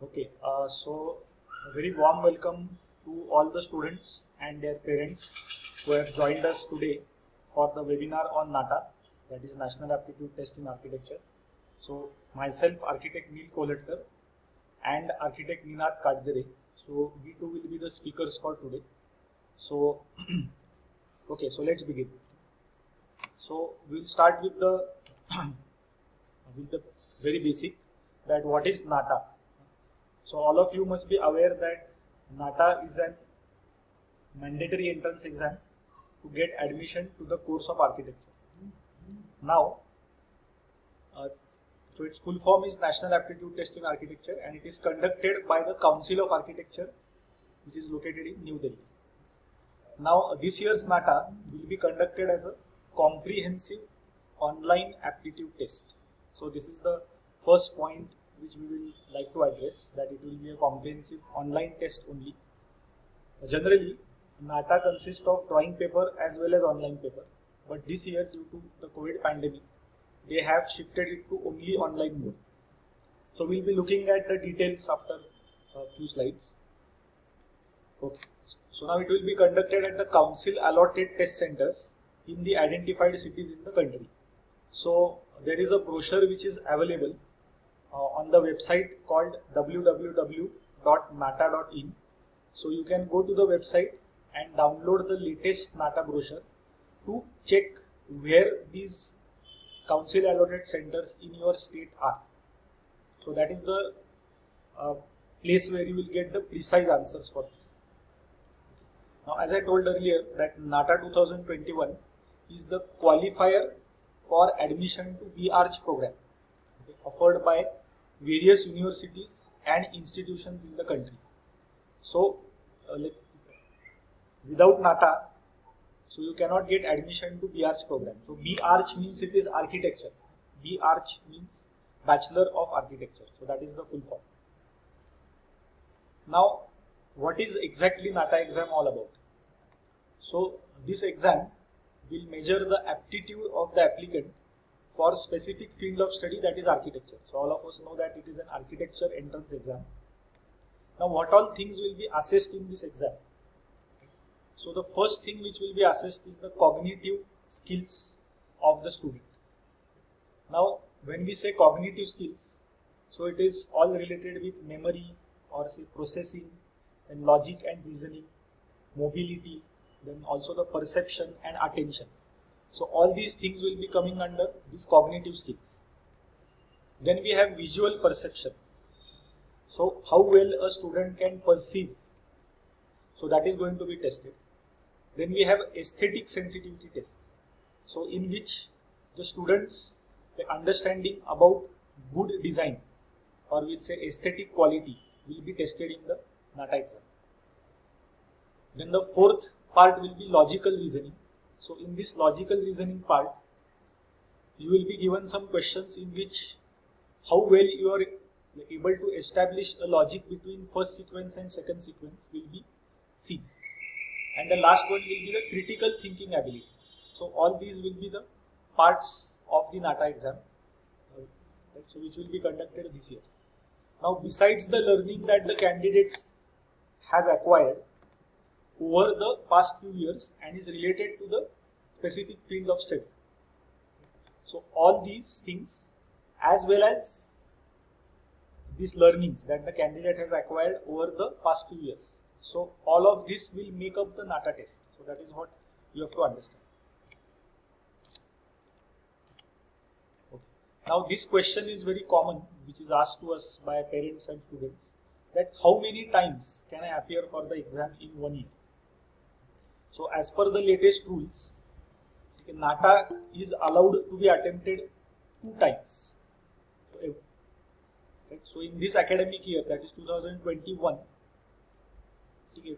So a very warm welcome to all the students and their parents who have joined us today for the webinar on NATA, that is National Aptitude Test in Architecture. So myself, Architect Neil Kolatkar and Architect Ninath Kadgare. So we two will be the speakers for today. So so let's begin. So we'll start with the with the very basic, that what is NATA. So all of you must be aware that NATA is an mandatory entrance exam to get admission to the course of architecture. Now, so its full form is National Aptitude Test in Architecture, and it is conducted by the Council of Architecture, which is located in New Delhi. Now, this year's NATA will be conducted as a comprehensive online aptitude test. So this is the first point which we will like to address, that it will be a comprehensive online test only. Generally, NATA consists of drawing paper as well as online paper, but this year, due to the COVID pandemic, they have shifted it to only online mode. So we'll be looking at the details after a few slides. Okay. So now it will be conducted at the council allotted test centers in the identified cities in the country. So there is a brochure which is available on the website called www.nata.in. So you can go to the website and download the latest NATA brochure to check where these council allotted centers in your state are. So that is the place where you will get the precise answers for this. Now, as I told earlier, that NATA 2021 is the qualifier for admission to B-Arch program, offered by various universities and institutions in the country. So, without NATA, so you cannot get admission to B-Arch program. So B-Arch means it is architecture. B-Arch means Bachelor of Architecture. So that is the full form. Now, what is exactly NATA exam all about? So this exam will measure the aptitude of the applicant for specific field of study, that is architecture. So all of us know that it is an architecture entrance exam. Now what all things will be assessed in this exam? So the first thing which will be assessed is the cognitive skills of the student. Now when we say cognitive skills, so it is all related with memory or say processing, and logic and reasoning, mobility, then also the perception and attention. So all these things will be coming under these cognitive skills. Then we have visual perception. So how well a student can perceive, so that is going to be tested. Then we have aesthetic sensitivity tests, so in which the students, the understanding about good design, or we'll say aesthetic quality, will be tested in the NATA exam. Then the fourth part will be logical reasoning. So in this logical reasoning part, you will be given some questions in which how well you are able to establish a logic between first sequence and second sequence will be seen. And the last one will be the critical thinking ability. So all these will be the parts of the NATA exam, so which will be conducted this year. Now besides the learning that the candidates has acquired over the past few years and is related to the specific field of study, so all these things as well as these learnings that the candidate has acquired over the past few years, so all of this will make up the NATA test. So that is what you have to understand. Okay. Now this question is very common, which is asked to us by parents and students, that how many times can I appear for the exam in 1 year? So as per the latest rules, NATA is allowed to be attempted 2 times. So in this academic year, that is 2021,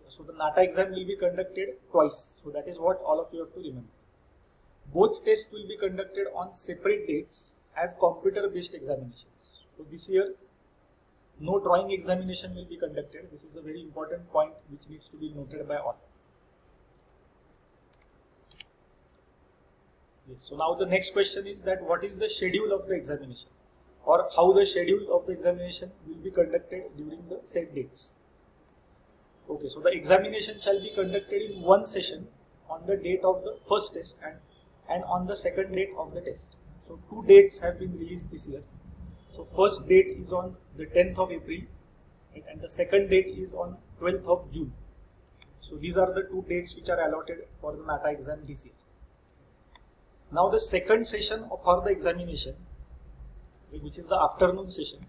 so the NATA exam will be conducted twice. So that is what all of you have to remember. Both tests will be conducted on separate dates as computer-based examinations. So this year, no drawing examination will be conducted. This is a very important point which needs to be noted by all. Yes. So now the next question is that what is the schedule of the examination? or how the schedule of the examination will be conducted during the set dates. Okay, so the examination shall be conducted in one session on the date of the first test and on the second date of the test. So two dates have been released this year. So first date is on the 10th of April, right, and the second date is on 12th of June. So these are the two dates which are allotted for the NATA exam this year. Now the second session for the examination, which is the afternoon session,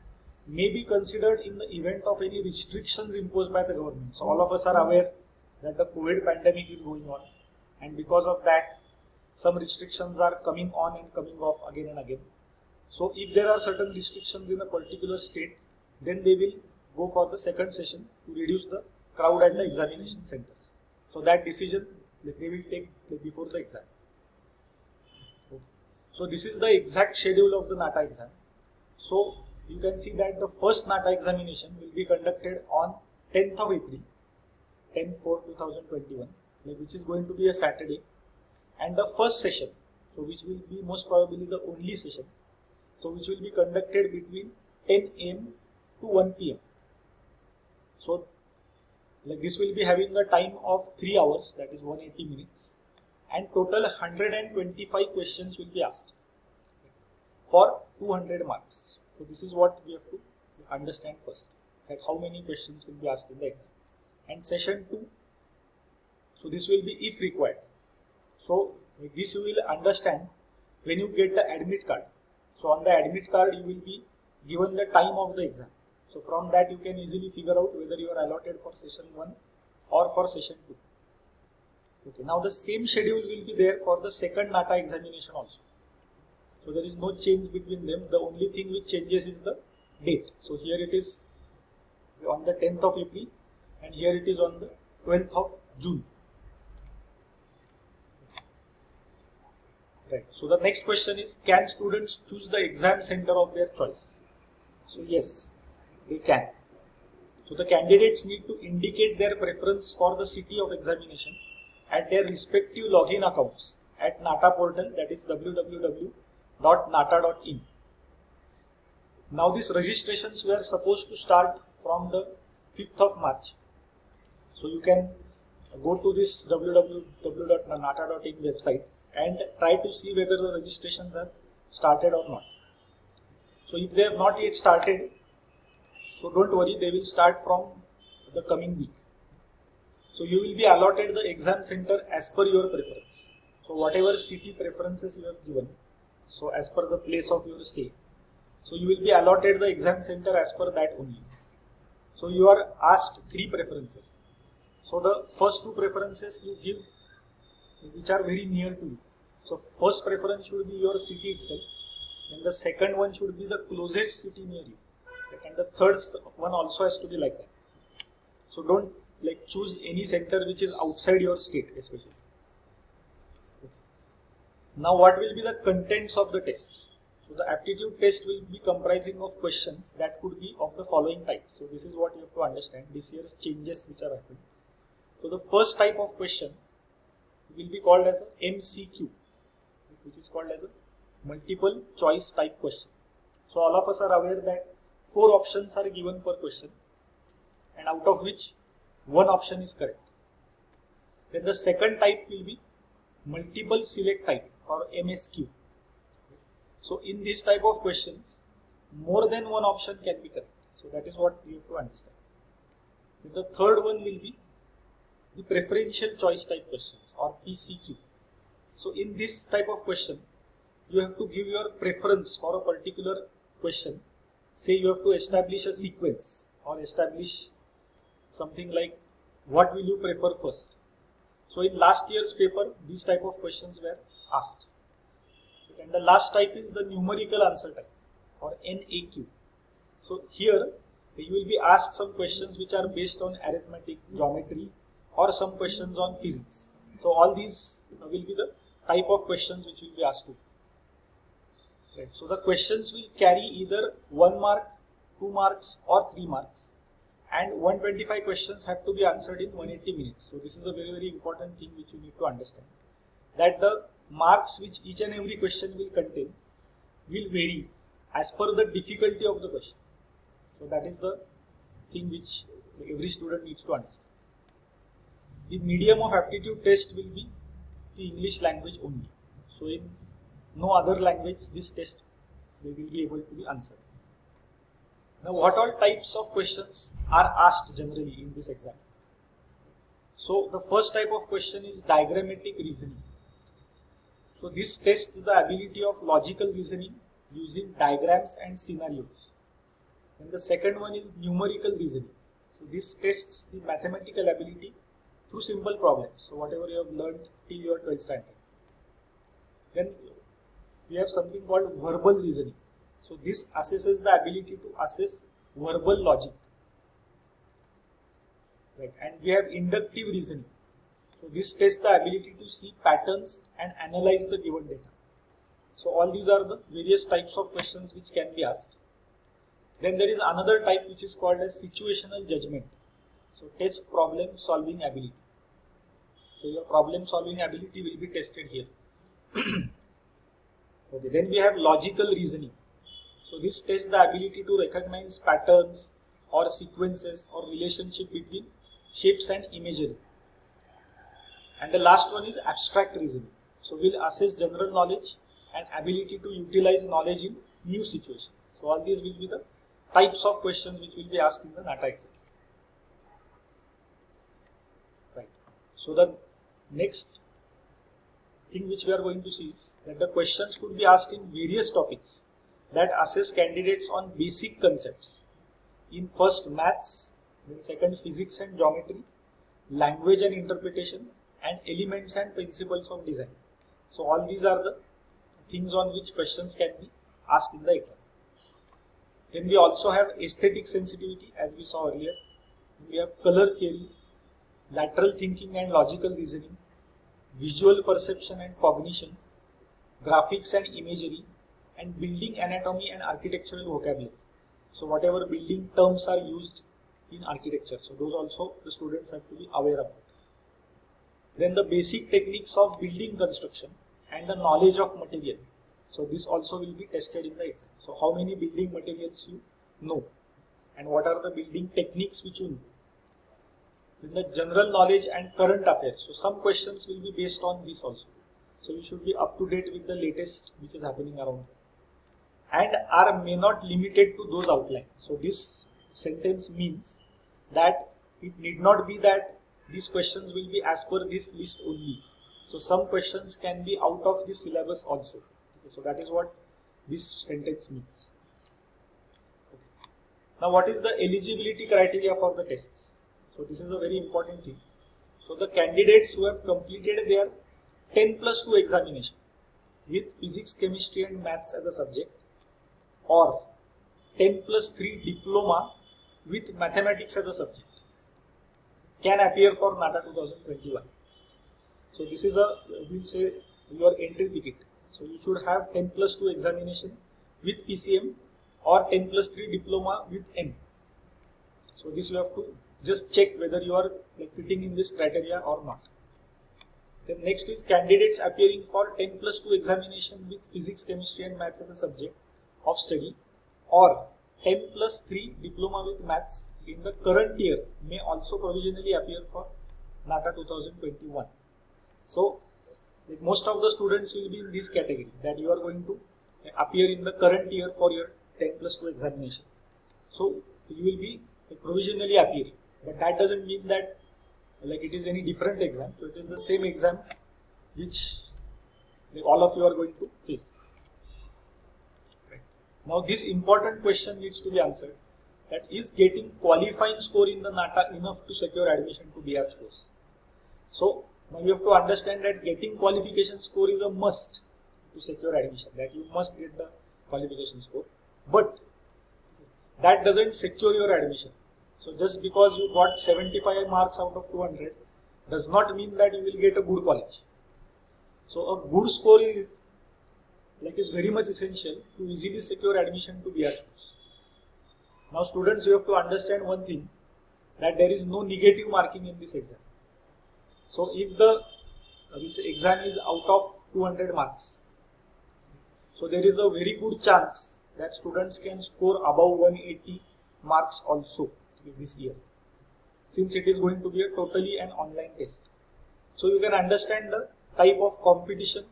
may be considered in the event of any restrictions imposed by the government. So all of us are aware that the COVID pandemic is going on, and because of that some restrictions are coming on and coming off again and again. So if there are certain restrictions in a particular state, then they will go for the second session to reduce the crowd at the examination centers. So that decision they will take before the exam. Okay. So this is the exact schedule of the NATA exam. So you can see that the first NATA examination will be conducted on 10th of April, 10/4/2021, which is going to be a Saturday, and the first session, so which will be most probably the only session, so which will be conducted between 10 a.m. to 1 p.m. So this will be having a time of 3 hours, that is 180 minutes, and total 125 questions will be asked for 200 marks. So this is what we have to understand first, that how many questions will be asked in the exam. And session 2, so this will be if required. So this you will understand when you get the admit card. So on the admit card you will be given the time of the exam. So from that you can easily figure out whether you are allotted for session 1 or for session 2. Okay, now the same schedule will be there for the second NATA examination also. So there is no change between them. The only thing which changes is the date. So here it is on the 10th of April and here it is on the 12th of June. Right. So the next question is, can students choose the exam center of their choice? So yes, they can. So the candidates need to indicate their preference for the city of examination at their respective login accounts at NATA portal, that is www.nata.in. Now these registrations were supposed to start from the 5th of March. So you can go to this www.nata.in website and try to see whether the registrations are started or not. So if they have not yet started, so don't worry, they will start from the coming week. So you will be allotted the exam center as per your preference. So whatever city preferences you have given, so as per the place of your stay, so you will be allotted the exam center as per that only. So you are asked 3 preferences. So the first 2 preferences you give which are very near to you. So first preference should be your city itself, then the second one should be the closest city near you, and the third one also has to be like that. So don't choose any center which is outside your state especially. Okay. Now what will be the contents of the test? So the aptitude test will be comprising of questions that could be of the following types. So this is what you have to understand, this year's changes which are happening. So the first type of question will be called as a MCQ, which is called as a multiple choice type question. So all of us are aware that 4 options are given per question, and out of which 1 option is correct. Then the second type will be multiple select type or MSQ. So in this type of questions, more than 1 option can be correct. So that is what you have to understand. Then the third one will be the preferential choice type questions or PCQ. So in this type of question, you have to give your preference for a particular question. Say you have to establish a sequence or establish something like what will you prefer first. So in last year's paper, these type of questions were asked. And the last type is the numerical answer type or NAQ. So here you will be asked some questions which are based on arithmetic, geometry, or some questions on physics. So all these will be the type of questions which will be asked to. Right. So the questions will carry either 1 mark, 2 marks or 3 marks, and 125 questions have to be answered in 180 minutes. So this is a very, very important thing which you need to understand, that the marks which each and every question will contain will vary as per the difficulty of the question. So that is the thing which every student needs to understand. The medium of aptitude test will be the English language only. So in no other language this test they will be able to be answered. Now what all types of questions are asked generally in this exam? So the first type of question is diagrammatic reasoning. So this tests the ability of logical reasoning using diagrams and scenarios. And the second one is numerical reasoning. So this tests the mathematical ability through simple problems. So whatever you have learned till your 12th standard. Then we have something called verbal reasoning. So this assesses the ability to assess verbal logic. Right. And we have inductive reasoning. So this tests the ability to see patterns and analyze the given data. So all these are the various types of questions which can be asked. Then there is another type which is called as situational judgment. So test problem solving ability. So your problem solving ability will be tested here. Okay. Then we have logical reasoning. So this tests the ability to recognize patterns or sequences or relationship between shapes and imagery. And the last one is abstract reasoning. So we'll assess general knowledge and ability to utilize knowledge in new situations. So all these will be the types of questions which will be asked in the NATA exam. Right. So the next thing which we are going to see is that the questions could be asked in various topics that assess candidates on basic concepts. In first maths, then second physics and geometry, language and interpretation, and elements and principles of design. So all these are the things on which questions can be asked in the exam. Then we also have aesthetic sensitivity, as we saw earlier. We have color theory, lateral thinking and logical reasoning, visual perception and cognition, graphics and imagery, and building anatomy and architectural vocabulary. So whatever building terms are used in architecture, so those also the students have to be aware about. Then the basic techniques of building construction and the knowledge of material. So this also will be tested in the exam. So how many building materials you know and what are the building techniques which you know. Then the general knowledge and current affairs. So some questions will be based on this also. So you should be up to date with the latest which is happening around. And are may not limited to those outlined. So this sentence means that it need not be that these questions will be as per this list only. So some questions can be out of the syllabus also. Okay, so that is what this sentence means. Okay. Now what is the eligibility criteria for the tests? So this is a very important thing. So the candidates who have completed their 10+2 examination with physics, chemistry and maths as a subject, or 10+3 diploma with mathematics as a subject can appear for NATA 2021. So this is we'll say your entry ticket. So you should have 10+2 examination with PCM or 10+3 diploma with M. So this you have to just check whether you are fitting in this criteria or not. Then next is candidates appearing for 10+2 examination with physics, chemistry and maths as a subject of study, or 10+3 diploma with maths in the current year may also provisionally appear for NATA 2021. So most of the students will be in this category, that you are going to appear in the current year for your 10+2 examination. So you will be provisionally appearing, but that doesn't mean that it is any different exam. So it is the same exam which all of you are going to face. Now this important question needs to be answered, that is getting qualifying score in the NATA enough to secure admission to BR course? So now you have to understand that getting qualification score is a must to secure admission, that you must get the qualification score, but that doesn't secure your admission. So just because you got 75 marks out of 200 does not mean that you will get a good college. So a good score is very much essential to easily secure admission to BR course. Now students, you have to understand one thing, that there is no negative marking in this exam. So if the exam is out of 200 marks, so there is a very good chance that students can score above 180 marks also this year, since it is going to be a totally an online test. So you can understand the type of competition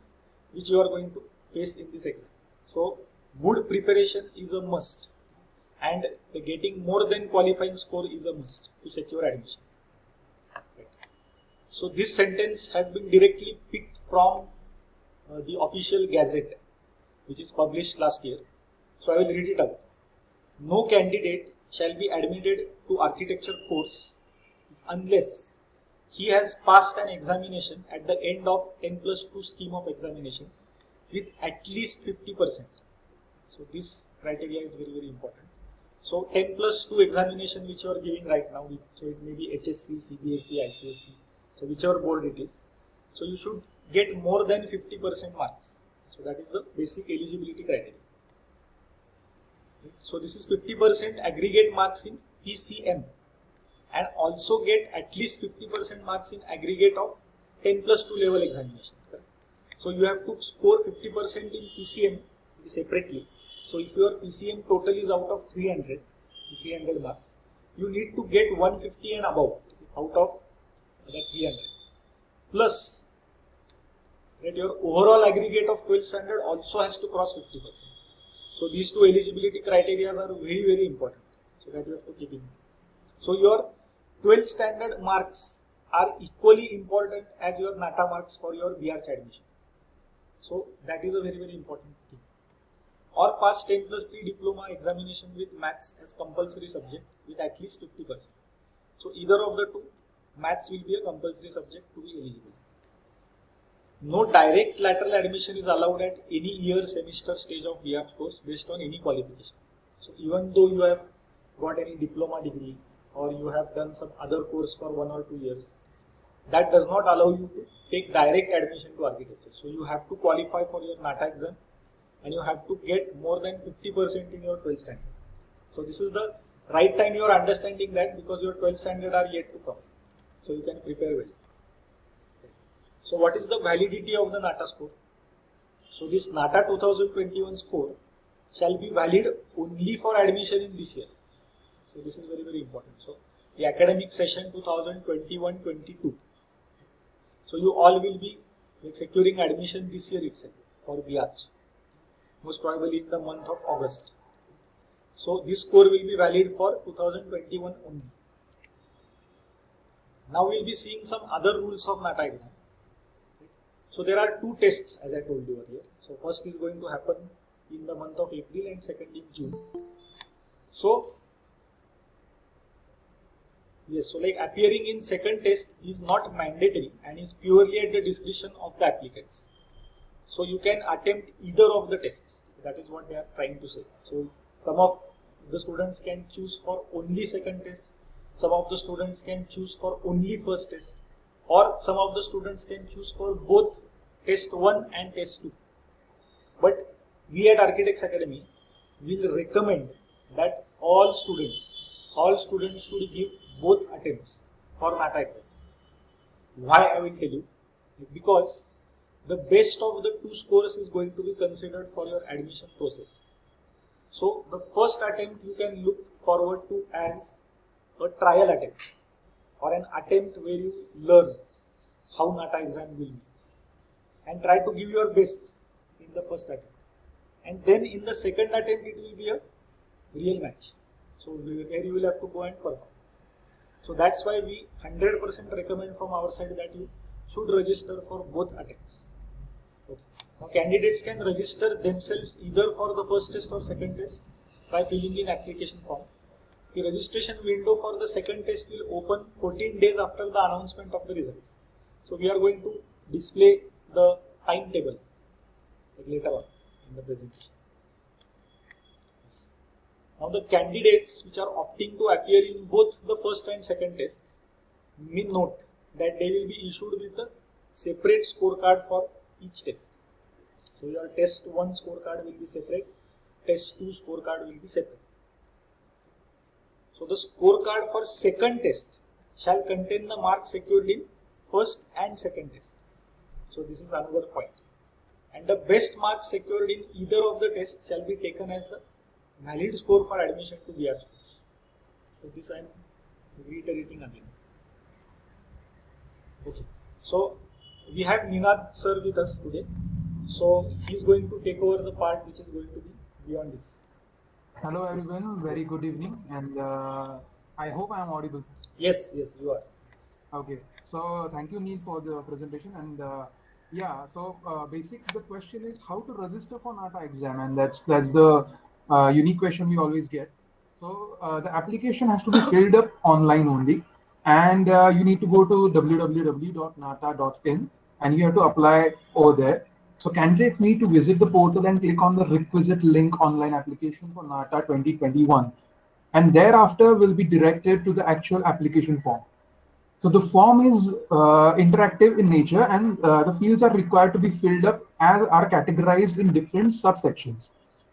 which you are going to face in this exam. So good preparation is a must, and getting more than qualifying score is a must to secure admission. Right. So this sentence has been directly picked from the official gazette, which is published last year. So I will read it out. No candidate shall be admitted to architecture course unless he has passed an examination at the end of 10+2 scheme of examination with at least 50%. So this criteria is very, very important. So 10+2 examination which you are giving right now, so it may be HSC, CBSE, ICSE, so whichever board it is. So you should get more than 50% marks. So that is the basic eligibility criteria. So this is 50% aggregate marks in PCM, and also get at least 50% marks in aggregate of 10+2 level examination. Correct? So you have to score 50% in PCM separately. So if your PCM total is out of 300 marks, you need to get 150 and above out of that 300. Plus, that your overall aggregate of 12th standard also has to cross 50%. So these two eligibility criteria are very, very important. So that you have to keep in mind. So your 12th standard marks are equally important as your NATA marks for your BArch admission. So that is a very, very important thing. Or pass 10+3 diploma examination with maths as compulsory subject with at least 50%. So either of the two, maths will be a compulsory subject to be eligible. No direct lateral admission is allowed at any year, semester, stage of BArch course based on any qualification. So even though you have got any diploma degree or you have done some other course for 1 or 2 years, that does not allow you to take direct admission to architecture. So you have to qualify for your NATA exam and you have to get more than 50% in your 12th standard. So this is the right time you are understanding that, because your 12th standard are yet to come. So you can prepare well. So what is the validity of the NATA score? So this NATA 2021 score shall be valid only for admission in this year. So this is very, very important. So the academic session 2021-22. So you all will be securing admission this year itself for BArch, most probably in the month of August. So this score will be valid for 2021 only. Now we will be seeing some other rules of NATA exam. So there are two tests, as I told you earlier. So first is going to happen in the month of April and second in June. So yes, so like appearing in second test is not mandatory and is purely at the discretion of the applicants. So you can attempt either of the tests. That is what they are trying to say. So some of the students can choose for only second test. Some of the students can choose for only first test. Or some of the students can choose for both test 1 and test 2. But we at Architects Academy will recommend that all students should give both attempts for NATA exam. Why, I will tell you. Because the best of the two scores is going to be considered for your admission process. So the first attempt you can look forward to as a trial attempt, or an attempt where you learn how NATA exam will be, and try to give your best in the first attempt. And then in the second attempt it will be a real match. So where you will have to go and perform. So that's why we 100% recommend from our side that you should register for both attempts. Okay. Now candidates can register themselves either for the first test or second test by filling in application form. The registration window for the second test will open 14 days after the announcement of the results. So we are going to display the timetable later on in the presentation. Yes. Now the candidates which are opting to appear in both the first and second tests may note that they will be issued with a separate scorecard for each test. So your test 1 scorecard will be separate, test 2 scorecard will be separate. So the scorecard for second test shall contain the marks secured in first and second test. So this is another point. And the best marks secured in either of the tests shall be taken as the valid score for admission to BR schools. So this I am reiterating again. Okay. So we have Ninad sir with us today. So he is going to take over the part which is going to be beyond this. Hello Yes. everyone, very good evening, and I hope I am audible. Yes, you are. Okay, so thank you Neil for the presentation, and the question is how to register for NATA exam, and that's the unique question we always get. So the application has to be filled up online only, and you need to go to www.nata.in, and you have to apply over there. So candidates need to visit the portal and click on the requisite link online application for NATA 2021, and thereafter will be directed to the actual application form. So the form is interactive in nature, and the fields are required to be filled up as are categorized in different subsections.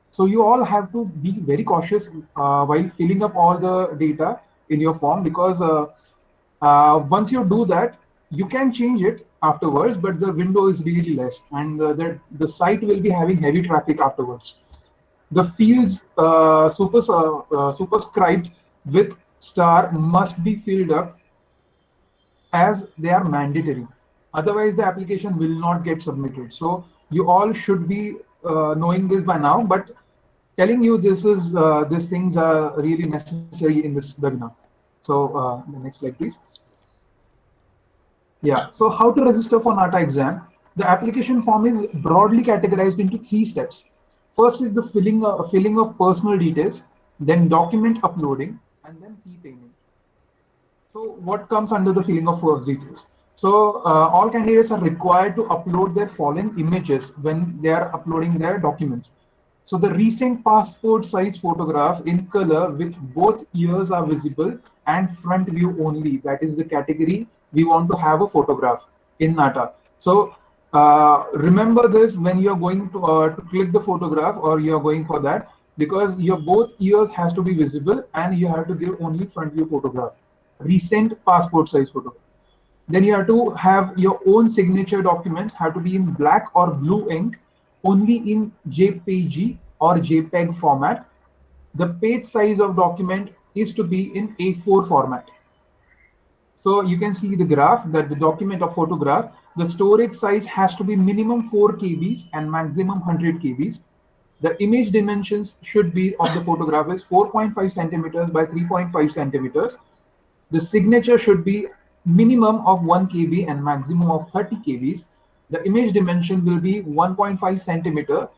So you all have to be very cautious while filling up all the data in your form, because once you do that, you can change it afterwards, but the window is really less, and the site will be having heavy traffic afterwards. The fields superscribed with star must be filled up as they are mandatory. Otherwise, the application will not get submitted. So you all should be knowing this by now. But telling you these things are really necessary in this webinar. So the next slide, please. Yeah. So how to register for NATA exam? The application form is broadly categorized into 3 steps. First is the filling of personal details, then document uploading, and then fee payment. So what comes under the filling of first details? So all candidates are required to upload their following images when they are uploading their documents. So the recent passport size photograph in color with both ears are visible and front view only. That is the category we want to have a photograph in NATA. So remember this when you're going to click the photograph, or you're going for that, because your both ears has to be visible and you have to give only front view photograph, recent passport size photograph. Then you have to have your own signature documents have to be in black or blue ink, only in JPG or JPEG format. The page size of document is to be in A4 format. So you can see the graph that the document of photograph, the storage size has to be minimum 4 KBs and maximum 100 KBs. The image dimensions should be of the photograph is 4.5 centimeters by 3.5 centimeters. The signature should be minimum of 1 KB and maximum of 30 KBs. The image dimension will be 1.5 centimeter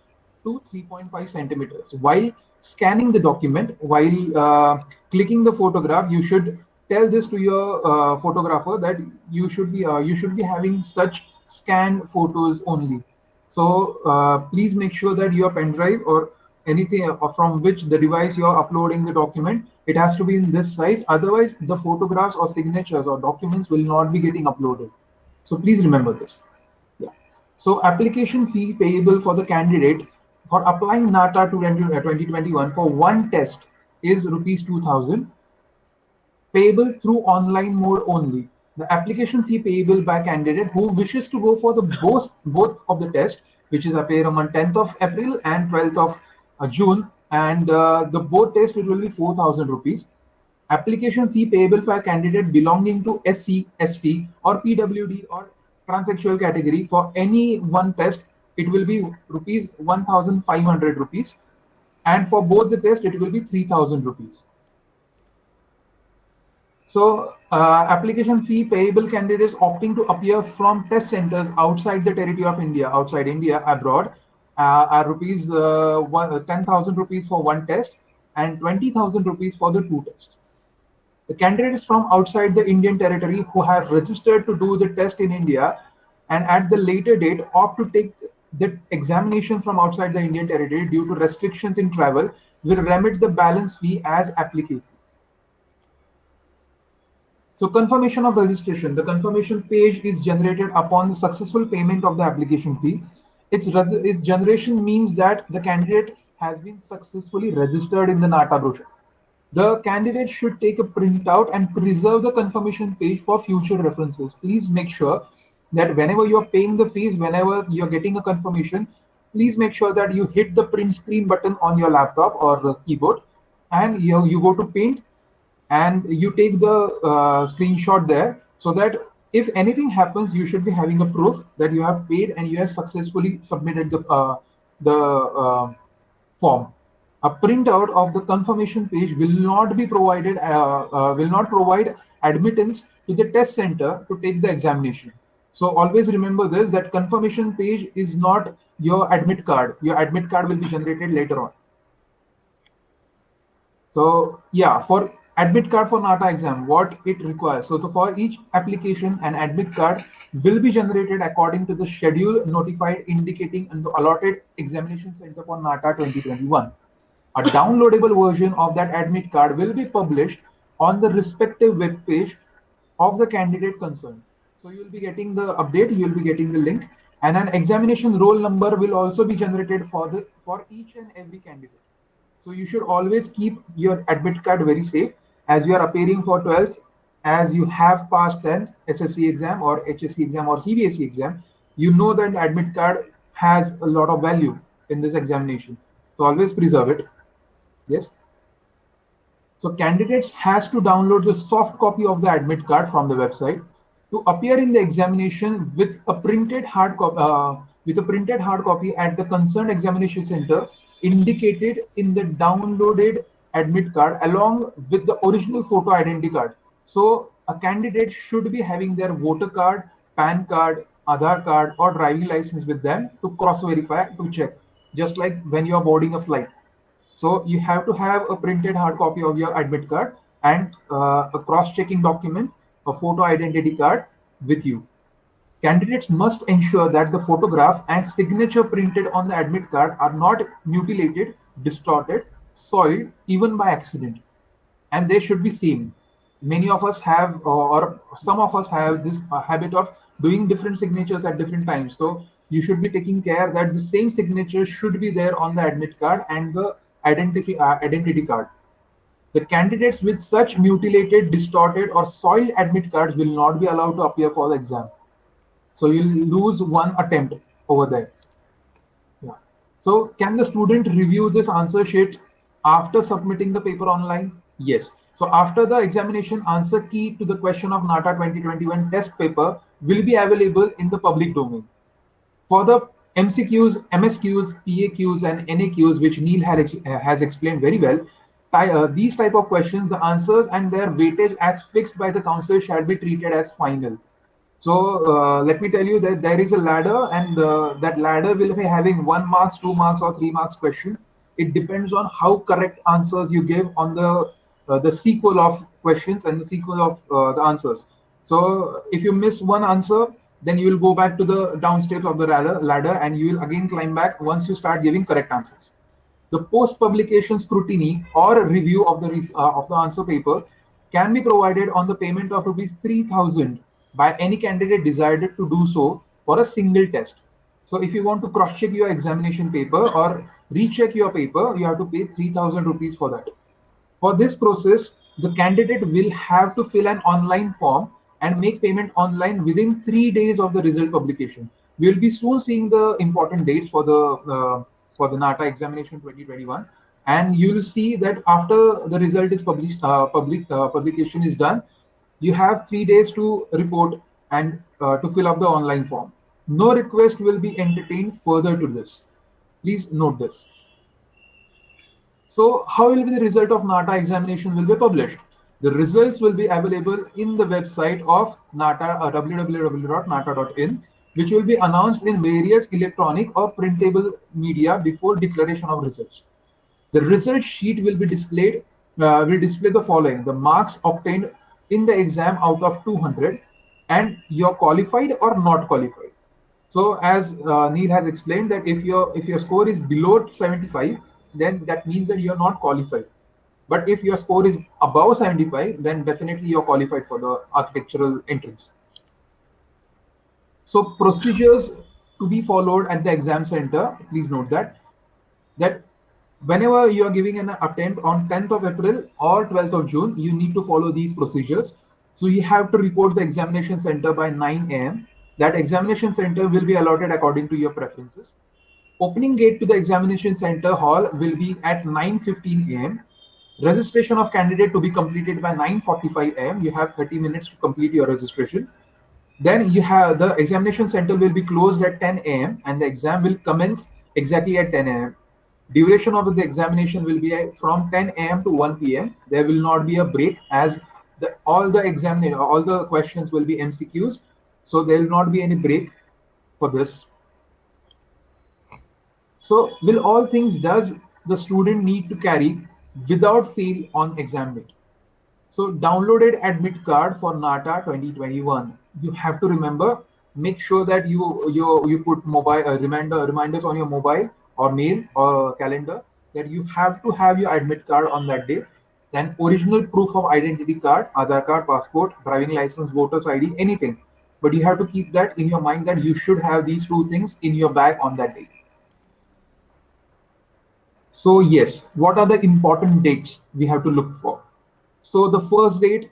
to 3.5 centimeters. While scanning the document, while clicking the photograph, you should tell this to your photographer that you should be having such scanned photos only. So please make sure that your pen drive or anything from which the device you are uploading the document, it has to be in this size. Otherwise, the photographs or signatures or documents will not be getting uploaded. So please remember this. Yeah. So application fee payable for the candidate for applying NATA to 2021 for one test is rupees 2,000, payable through online mode only. The application fee payable by candidate who wishes to go for the both of the test, which is appear on 10th of April and 12th of June, and the both test it will be 4,000 rupees. Application fee payable by candidate belonging to SC, ST, or PWD or transsexual category for any one test, it will be rupees 1,500 rupees, and for both the test it will be 3,000 rupees. So, application fee payable candidates opting to appear from test centers outside the territory of India, outside India, abroad, are rupees 10,000 rupees for one test and 20,000 rupees for the two tests. The candidates from outside the Indian territory who have registered to do the test in India and at the later date opt to take the examination from outside the Indian territory due to restrictions in travel will remit the balance fee as applicable. So confirmation of registration. The confirmation page is generated upon the successful payment of the application fee. Its generation means that the candidate has been successfully registered in the NATA brochure. The candidate should take a printout and preserve the confirmation page for future references. Please make sure that whenever you are paying the fees, whenever you are getting a confirmation, please make sure that you hit the print screen button on your laptop or keyboard, and you go to Paint, and you take the screenshot there, so that if anything happens, you should be having a proof that you have paid and you have successfully submitted the form. A printout of the confirmation page will not be provided, will not provide admittance to the test center to take the examination. So always remember this, that confirmation page is not your admit card. Your admit card will be generated later on. So yeah, for admit card for NATA exam, what it requires. So for each application, an admit card will be generated according to the schedule notified indicating in the allotted examination center for NATA 2021. A downloadable version of that admit card will be published on the respective web page of the candidate concerned. So you will be getting the update, you will be getting the link, and an examination roll number will also be generated for each and every candidate. So you should always keep your admit card very safe as you are appearing for 12th, as you have passed 10th SSC exam or HSC exam or CBSE exam. You know that admit card has a lot of value in this examination. So always preserve it. Yes. So candidates has to download the soft copy of the admit card from the website to appear in the examination with a printed hard copy at the concerned examination center indicated in the downloaded admit card along with the original photo identity card. So a candidate should be having their voter card, PAN card, Aadhaar card or driving license with them to cross verify, to check, just like when you are boarding a flight. So you have to have a printed hard copy of your admit card and a cross-checking document, a photo identity card with you. Candidates must ensure that the photograph and signature printed on the admit card are not mutilated, distorted, soiled, even by accident, and they should be same. Many of us have, or some of us have this habit of doing different signatures at different times. So you should be taking care that the same signature should be there on the admit card and the identity card. The candidates with such mutilated, distorted, or soiled admit cards will not be allowed to appear for the exam. So you'll lose one attempt over there. Yeah. So can the student review this answer sheet after submitting the paper online? Yes. So after the examination, answer key to the question of NATA 2021 test paper will be available in the public domain. For the MCQs, MSQs, PAQs, and NAQs, which Neil has explained very well, these type of questions, the answers and their weightage as fixed by the council shall be treated as final. So let me tell you that there is a ladder, and that ladder will be having 1 marks, 2 marks, or 3 marks question. It depends on how correct answers you give on the sequel of questions and the sequel of the answers. So if you miss one answer, then you will go back to the downstairs of the ladder, and you will again climb back once you start giving correct answers. The post-publication scrutiny or review of the answer paper can be provided on the payment of rupees 3,000 by any candidate desired to do so for a single test. So if you want to cross-check your examination paper or recheck your paper, you have to pay 3,000 rupees for that. For this process, the candidate will have to fill an online form and make payment online within 3 days of the result publication. We will be soon seeing the important dates for the NATA examination 2021, and you will see that after the result is published, publication is done, you have 3 days to report and to fill up the online form. No request will be entertained further to this. Please note this. So how will be the result of NATA examination will be published? The results will be available in the website of NATA, www.nata.in, which will be announced in various electronic or printable media before declaration of results. The result sheet will be displayed, will display the following: the marks obtained in the exam out of 200, and you're qualified or not qualified. So as Neil has explained, that if your score is below 75, then that means that you're not qualified. But if your score is above 75, then definitely you're qualified for the architectural entrance. So procedures to be followed at the exam center, please note that whenever you are giving an attempt on 10th of April or 12th of June, you need to follow these procedures. So you have to report the examination center by 9 a.m. That examination center will be allotted according to your preferences. Opening gate to the examination center hall will be at 9:15 a.m. Registration of candidate to be completed by 9:45 a.m. You have 30 minutes to complete your registration. Then you have the examination center will be closed at 10 a.m. and the exam will commence exactly at 10 a.m. Duration of the examination will be from 10 a.m. to 1 p.m. There will not be a break as all the questions will be MCQs, so there will not be any break for this. So will all things does the student need to carry without fail on exam date? So downloaded admit card for NATA 2021. You have to remember, make sure that you put mobile reminders on your mobile or mail or calendar that you have to have your admit card on that day. Then original proof of identity card, Aadhaar card, passport, driving license, voters ID, anything. But you have to keep that in your mind that you should have these two things in your bag on that day. So yes, what are the important dates we have to look for? So the first date,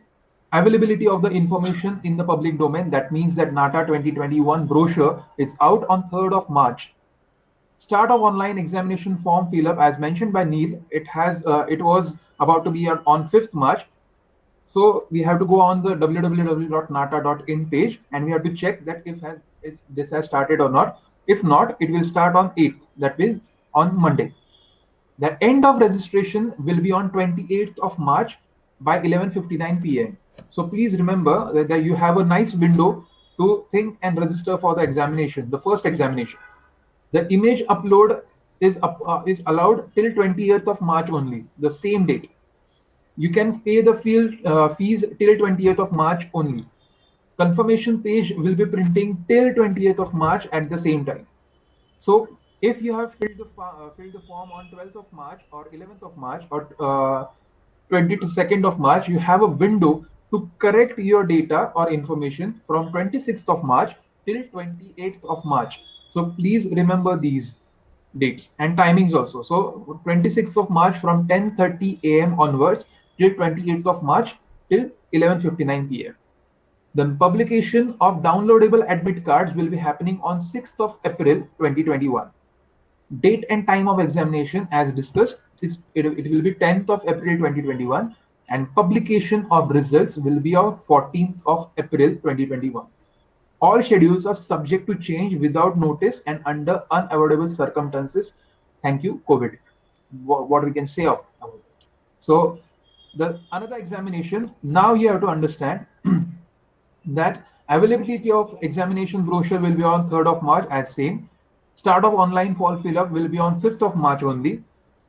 availability of the information in the public domain. That means that NATA 2021 brochure is out on 3rd of March. Start of online examination form fill up as mentioned by Neil. It was about to be on 5th March. So we have to go on the www.nata.in page and we have to check that if this has started or not. If not, it will start on 8th. That means on Monday. The end of registration will be on 28th of March by 11:59 p.m. So please remember that you have a nice window to think and register for the examination, the first examination. The image upload is allowed till 20th of March only, the same date. You can pay the fees till 20th of March only. Confirmation page will be printing till 20th of March at the same time. So if you have filled the form on 12th of March or 11th of March or 22nd of March, you have a window to correct your data or information from 26th of March till 28th of March. So please remember these dates and timings also. So 26th of March from 10:30 a.m. onwards till 28th of March till 11:59 p.m. The publication of downloadable admit cards will be happening on 6th of April 2021. Date and time of examination as discussed, it will be 10th of April 2021 and publication of results will be on 14th of April 2021. All schedules are subject to change without notice and under unavoidable circumstances. Thank you, COVID. What we can say about it. So the another examination, now you have to understand that availability of examination brochure will be on 3rd of March as same. Start of online form fill up will be on 5th of March only.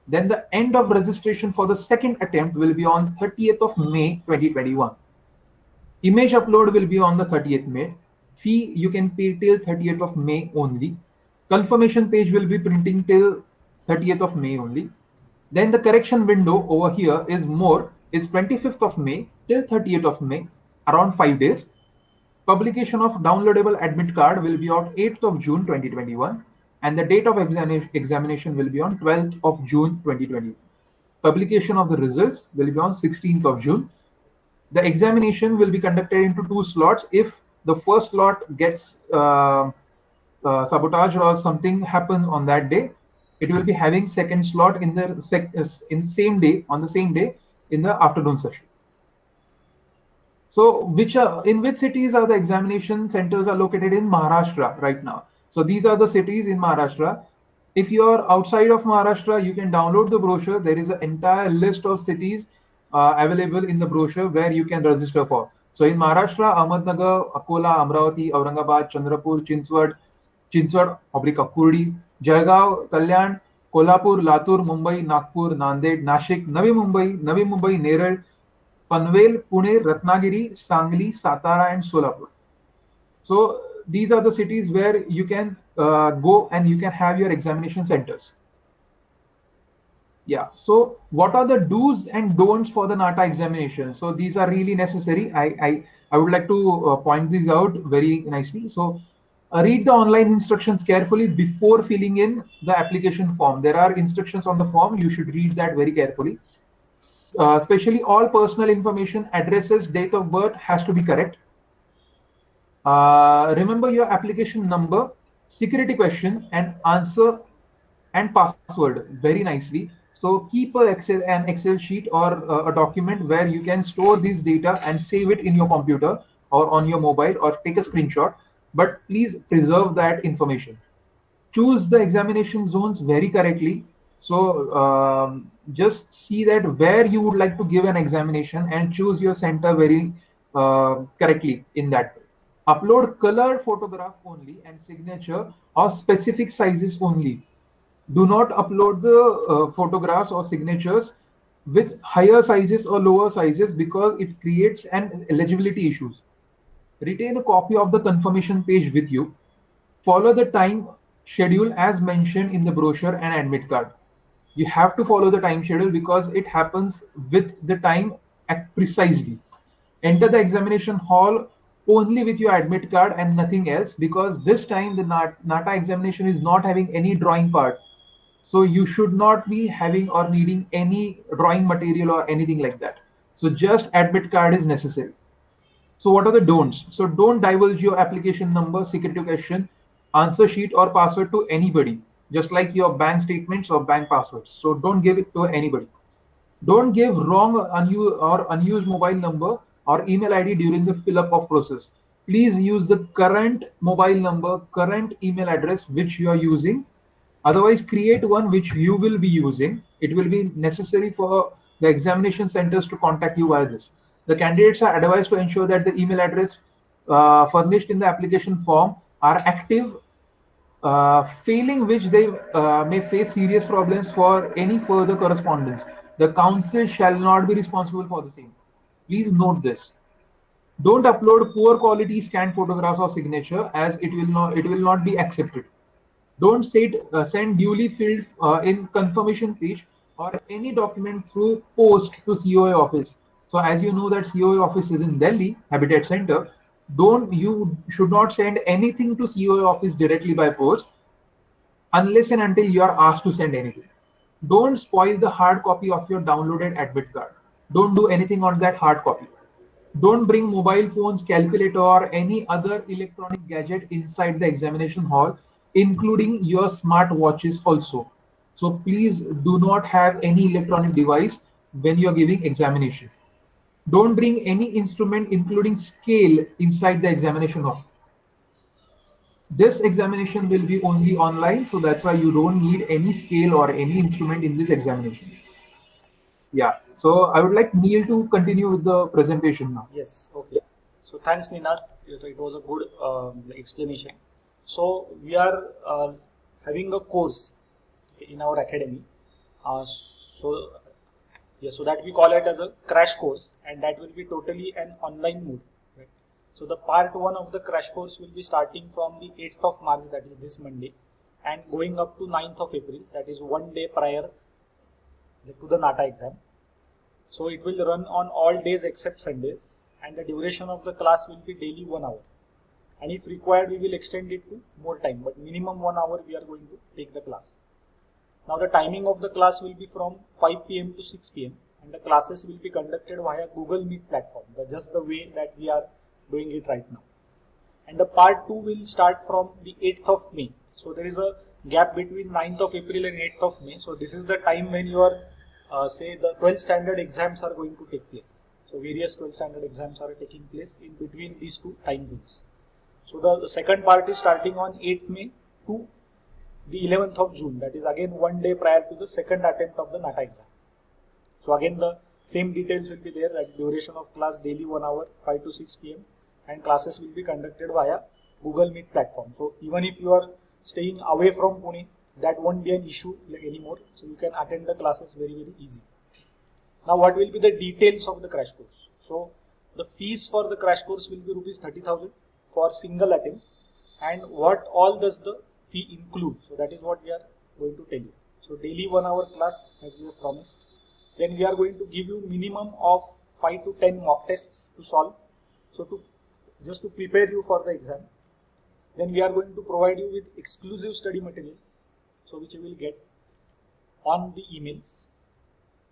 Then the end of registration for the second attempt will be on 30th of May 2021. Image upload will be on the 30th May. Fee you can pay till 30th of May only. Confirmation page will be printing till 30th of May only. Then the correction window over here is 25th of May till 30th of May, around 5 days. Publication of downloadable admit card will be on 8th of June 2021 and the date of examination will be on 12th of June 2021. Publication of the results will be on 16th of June. The examination will be conducted into 2 slots. If the first slot gets sabotaged or something happens on that day, it will be having second slot in the same day in the afternoon session. So in which cities are the examination centers are located in Maharashtra right now? So these are the cities in Maharashtra. If you are outside of Maharashtra, you can download the brochure. There is an entire list of cities available in the brochure where you can register for. So in Maharashtra, Ahmednagar, Akola, Amravati, Aurangabad, Chandrapur, Chinchwad, Kurdi, Jalgaon, Kalyan, Kolhapur, Latur, Mumbai, Nagpur, Nanded, Nashik, Navi Mumbai, Neral, Panvel, Pune, Ratnagiri, Sangli, Satara, and Solapur. So these are the cities where you can go and you can have your examination centers. Yeah. So what are the do's and don'ts for the NATA examination? So these are really necessary. I would like to point these out very nicely. So read the online instructions carefully before filling in the application form. There are instructions on the form. You should read that very carefully. Especially all personal information, addresses, date of birth has to be correct. Remember your application number, security question, and answer and password very nicely. So keep an Excel sheet or a document where you can store this data and save it in your computer or on your mobile or take a screenshot. But please preserve that information. Choose the examination zones very correctly. So just see that where you would like to give an examination and choose your center very correctly in that way. Upload color photograph only and signature or specific sizes only. Do not upload the photographs or signatures with higher sizes or lower sizes because it creates an eligibility issues. Retain a copy of the confirmation page with you. Follow the time schedule as mentioned in the brochure and admit card. You have to follow the time schedule because it happens with the time precisely. Enter the examination hall only with your admit card and nothing else, because this time the NATA examination is not having any drawing part. So you should not be having or needing any drawing material or anything like that. So just admit card is necessary. So what are the don'ts? So don't divulge your application number, security question, answer sheet or password to anybody, just like your bank statements or bank passwords. So don't give it to anybody. Don't give wrong or unused mobile number or email ID during the fill up of process. Please use the current mobile number, current email address which you are using. Otherwise, create one which you will be using. It will be necessary for the examination centers to contact you via this. The candidates are advised to ensure that the email address furnished in the application form are active, failing which they may face serious problems for any further correspondence. The council shall not be responsible for the same. Please note this. Don't upload poor quality scanned photographs or signature, as it will not be accepted. Don't send duly filled in confirmation page or any document through post to COA office. So as you know that COA office is in Delhi, Habitat Center, don't you should not send anything to COA office directly by post unless and until you are asked to send anything. Don't spoil the hard copy of your downloaded admit card. Don't do anything on that hard copy. Don't bring mobile phones, calculator, or any other electronic gadget inside the examination hall, including your smart watches also. So please do not have any electronic device when you are giving examination. Don't bring any instrument, including scale, inside the examination hall. This examination will be only online, so that's why you don't need any scale or any instrument in this examination. Yeah. So I would like Neil to continue with the presentation now. Yes, okay. So thanks, Ninad. It was a good explanation. So we are having a course in our academy. So yeah, so that we call it as a crash course, and that will be totally an online mode. Right? So the part 1 of the crash course will be starting from the 8th of March, that is this Monday, and going up to 9th of April, that is one day prior to the NATA exam. So it will run on all days except Sundays, and the duration of the class will be daily 1 hour. And if required, we will extend it to more time, but minimum 1 hour we are going to take the class. Now the timing of the class will be from 5 p.m. to 6 p.m. and the classes will be conducted via Google Meet platform, just the way that we are doing it right now. And the part 2 will start from the 8th of May. So there is a gap between 9th of April and 8th of May. So this is the time when your say the 12th standard exams are going to take place. So various 12th standard exams are taking place in between these two time zones. So the second part is starting on 8th May to the 11th of June. That is again one day prior to the second attempt of the NATA exam. So again the same details will be there, like duration of class daily 1 hour, 5 to 6 p.m. and classes will be conducted via Google Meet platform. So even if you are staying away from Pune, that won't be an issue anymore. So you can attend the classes very easy. Now what will be the details of the crash course? So the fees for the crash course will be rupees 30,000 for single attempt, and what all does the fee include? So that is what we are going to tell you. So daily 1 hour class as we have promised. Then we are going to give you minimum of 5 to 10 mock tests to solve. So just to prepare you for the exam. Then we are going to provide you with exclusive study material, so which you will get on the emails,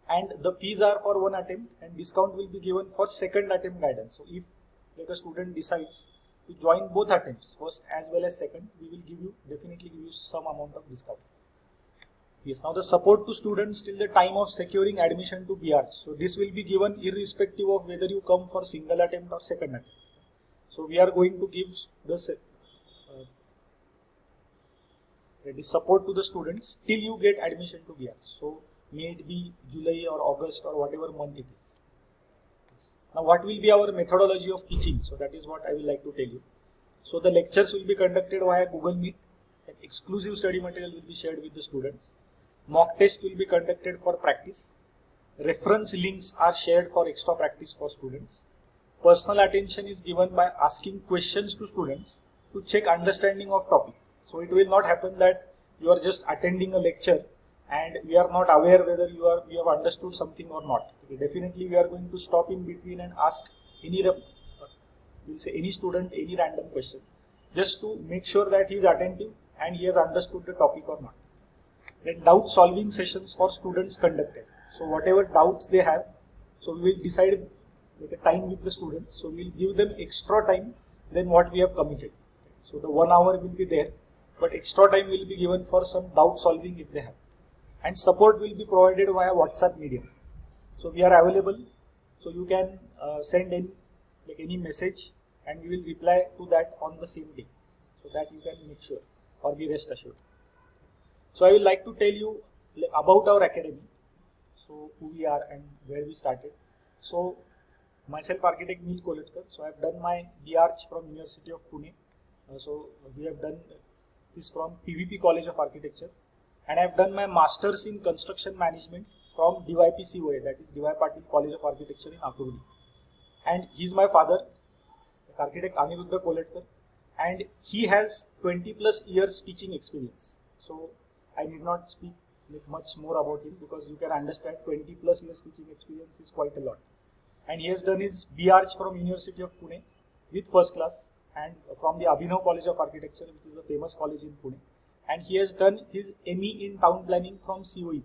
and the fees are for one attempt and discount will be given for second attempt guidance. So if like a student decides to join both attempts, first as well as second, we will definitely give you some amount of discount. Yes, now the support to students till the time of securing admission to BR. So this will be given irrespective of whether you come for single attempt or second attempt. So we are going to give the support to the students till you get admission to BR. So may it be July or August or whatever month it is. Yes. Now what will be our methodology of teaching? So that is what I will like to tell you. So the lectures will be conducted via Google Meet. An exclusive study material will be shared with the students. Mock test will be conducted for practice. Reference links are shared for extra practice for students. Personal attention is given by asking questions to students to check understanding of topic. So it will not happen that you are just attending a lecture and we are not aware whether you have understood something or not. Okay, definitely we are going to stop in between and ask any student any random question just to make sure that he is attentive and he has understood the topic or not. Then doubt solving sessions for students conducted. So whatever doubts they have, so we will decide like a time with the students. So we will give them extra time than what we have committed. So the 1 hour will be there, but extra time will be given for some doubt solving if they have. And support will be provided via WhatsApp medium. So we are available. So you can send in like any message and we will reply to that on the same day. So that you can make sure or be rest assured. So I would like to tell you about our academy. So who we are and where we started. So myself architect Neil Koletkar. So I have done my BArch from University of Pune. So we have done this from PVP College of Architecture. And I have done my masters in construction management from DYPCOA, that is DY Patil College of Architecture in Akurdi. And he is my father, architect Aniruddha Koletkar. And he has 20 plus years teaching experience. So I need not speak much more about him because you can understand 20 plus years teaching experience is quite a lot. And he has done his BArch from University of Pune with first class and from the Abhinav College of Architecture, which is a famous college in Pune. And he has done his ME in town planning from COEP.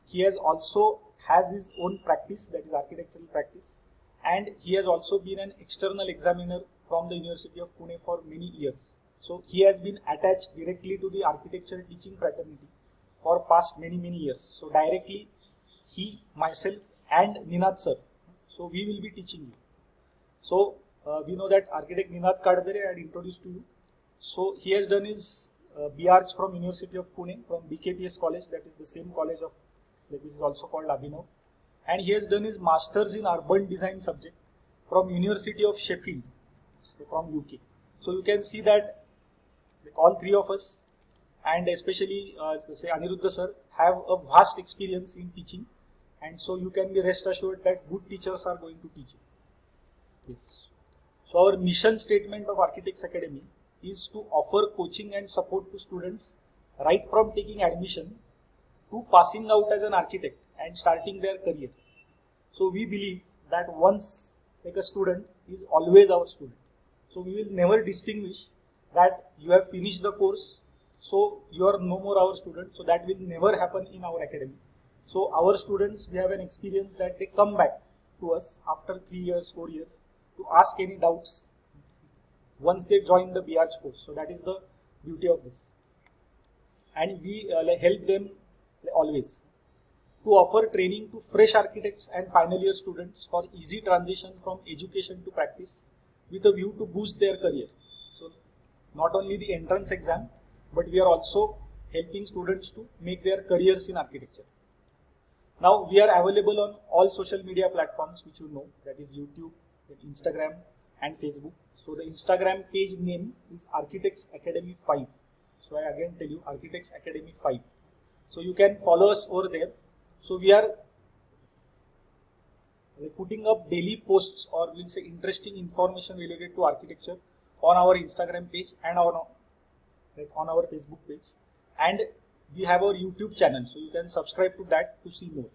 He has also has his own practice, that is architectural practice. And he has also been an external examiner from the University of Pune for many years. So he has been attached directly to the architecture teaching fraternity for past many years. So directly he, myself and Ninad sir. So we will be teaching you. So we know that architect Ninad Kadare I had introduced to you. So he has done his BArch from University of Pune from BKPS college, that is the same college of which is also called Abhinav. And he has done his masters in urban design subject from University of Sheffield, so from UK. So you can see that like all three of us and especially say Aniruddha sir have a vast experience in teaching, and so you can be rest assured that good teachers are going to teach you. Yes. So our mission statement of Architects Academy is to offer coaching and support to students right from taking admission to passing out as an architect and starting their career. So we believe that once like a student is always our student. So we will never distinguish that you have finished the course, so you are no more our student. So that will never happen in our academy. So our students, we have an experience that they come back to us after 3 years, 4 years to ask any doubts once they join the BArch course. So that is the beauty of this. And we help them always to offer training to fresh architects and final year students for easy transition from education to practice with a view to boost their career. So not only the entrance exam, but we are also helping students to make their careers in architecture. Now we are available on all social media platforms which you know, that is YouTube, Instagram and Facebook. So the Instagram page name is Architects Academy 5. So I again tell you Architects Academy 5. So you can follow us over there. So we are putting up daily posts or we'll say interesting information related to architecture on our Instagram page and on our Facebook page. And we have our YouTube channel, so you can subscribe to that to see more.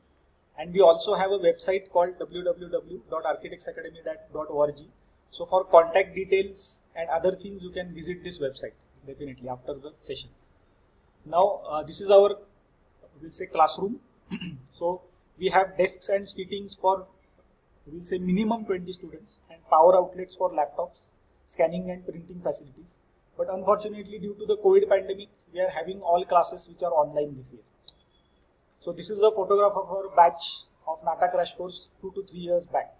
And we also have a website called www.architectsacademy.org. So for contact details and other things, you can visit this website definitely after the session. Now this is our, we'll say, classroom. So we have desks and seatings for, we'll say, minimum 20 students and power outlets for laptops, scanning and printing facilities. But unfortunately, due to the COVID pandemic, we are having all classes which are online this year. So this is a photograph of our batch of NATA crash course 2 to 3 years back.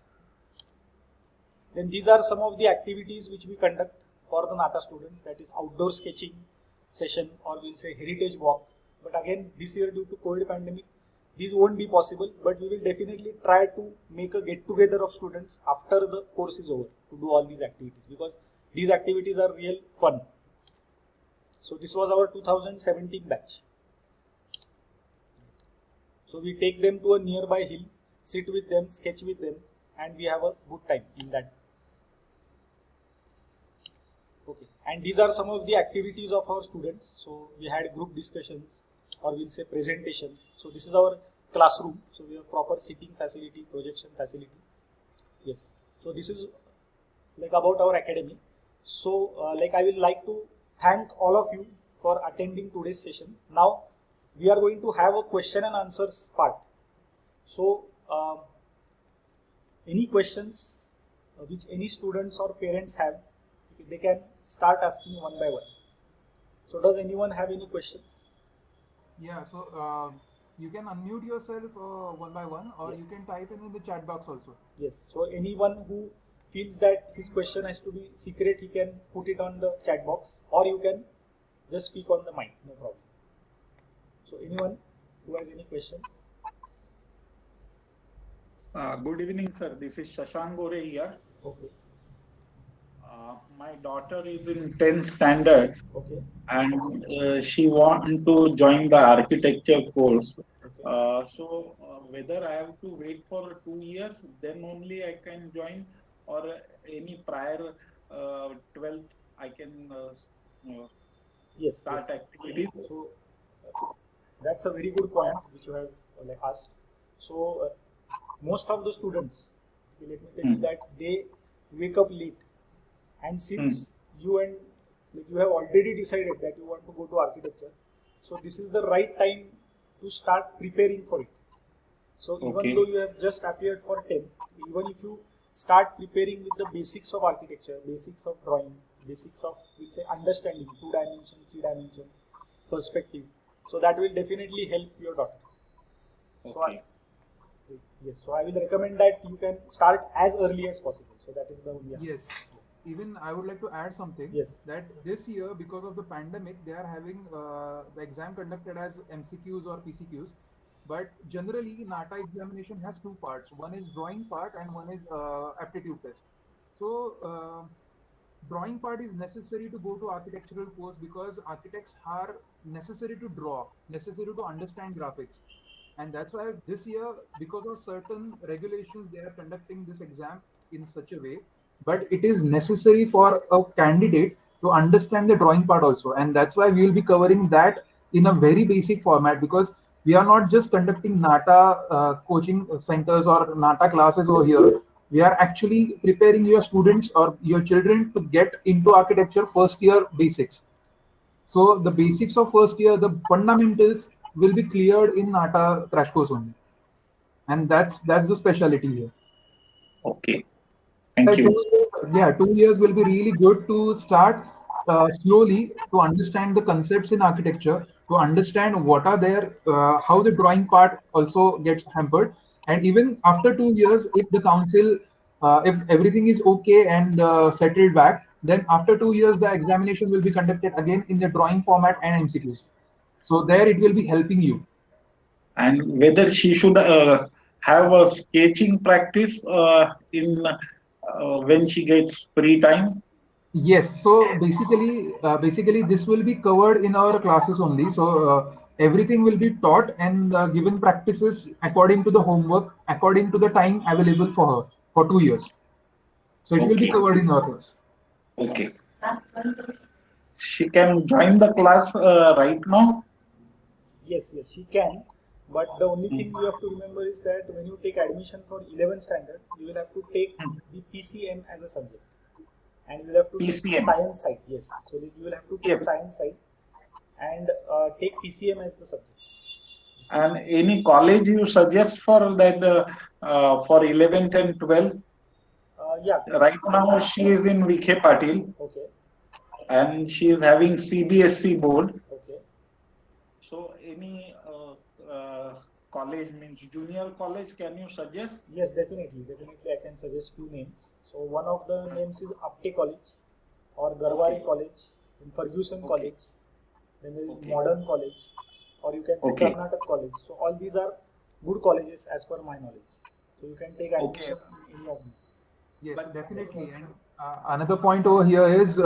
Then these are some of the activities which we conduct for the NATA students, that is outdoor sketching session, or we'll say heritage walk. But again, this year due to COVID pandemic, these won't be possible, but we will definitely try to make a get together of students after the course is over to do all these activities, because these activities are real fun. So this was our 2017 batch. So we take them to a nearby hill, sit with them, sketch with them, and we have a good time in that. Okay, and these are some of the activities of our students. So we had group discussions, or we'll say presentations. So this is our classroom. So we have proper seating facility, projection facility. Yes. So this is like about our academy. So like I will like to thank all of you for attending today's session. Now we are going to have a question and answers part. So any questions which any students or parents have, they can start asking one by one. So does anyone have any questions? Yeah, so you can unmute yourself one by one, or Yes. you can type in the chat box also. Yes. So anyone who feels that his question has to be secret, he can put it on the chat box, or you can just speak on the mic, no problem. So anyone who has any questions? Good evening, sir. This is Shashank Gore here. Okay. My daughter is in 10th standard Okay. and she wants to join the architecture course. Okay. Whether I have to wait for 2 years, then only I can join, or any prior 12th I can Yes. start Yes. activities. So that's a very good point which you have like asked. So most of the students, okay, let me tell you that they wake up late, and since you and like you have already decided that you want to go to architecture, so this is the right time to start preparing for it. So even Okay. though you have just appeared for 10th, even if you start preparing with the basics of architecture, basics of drawing, basics of, we'll say, understanding 2-dimension, 3-dimension perspective, so that will definitely help your daughter. So Okay. yes, so I will recommend that you can start as early as possible. So that is the only answer. Yes. Even I would like to add something. Yes. That this year, because of the pandemic, they are having the exam conducted as MCQs or PCQs. But generally, NATA examination has two parts. One is drawing part and one is aptitude test. So drawing part is necessary to go to architectural course, because architects are necessary to draw, necessary to understand graphics. And that's why this year, because of certain regulations, they are conducting this exam in such a way. But it is necessary for a candidate to understand the drawing part also, and that's why we will be covering that in a very basic format, because we are not just conducting NATA coaching centers or NATA classes over here. We are actually preparing your students or your children to get into architecture first year basics. So the basics of first year, the fundamentals will be cleared in NATA crash course only, and that's the specialty here. Okay. Thank you. 2 years, yeah, 2 years will be really good to start slowly to understand the concepts in architecture, to understand what are there, how the drawing part also gets hampered, and even after 2 years, if the council, if everything is okay and settled back, then after 2 years, the examination will be conducted again in the drawing format and MCQs. So there it will be helping you. And whether she should have a sketching practice in when she gets free time. Yes, so basically this will be covered in our classes only. So everything will be taught and given practices according to the homework, according to the time available for her for 2 years. So it will be Okay. covered in our class. Okay. She can join the class right now. Yes, yes, she can. But the only thing you have to remember is that when you take admission for 11th standard, you will have to take the PCM as a subject, and you will have to take PCM. science side. Yes, so you will have to take Yes. science side and take PCM as the subject. And any college you suggest for that for 11th and 12th? Yeah. Right now she is in Vikhe Patil Okay. and she is having CBSC board. Okay. So any college means junior college, can you suggest? Yes, definitely. Definitely, I can suggest few names. So one of the names is Apte College or Garware Okay. College, then Ferguson Okay. College, then there is Okay. Modern College, or you can say Okay. Karnataka College. So all these are good colleges as per my knowledge. So you can take Okay. admission in any of these. Yes, But definitely. And another point over here is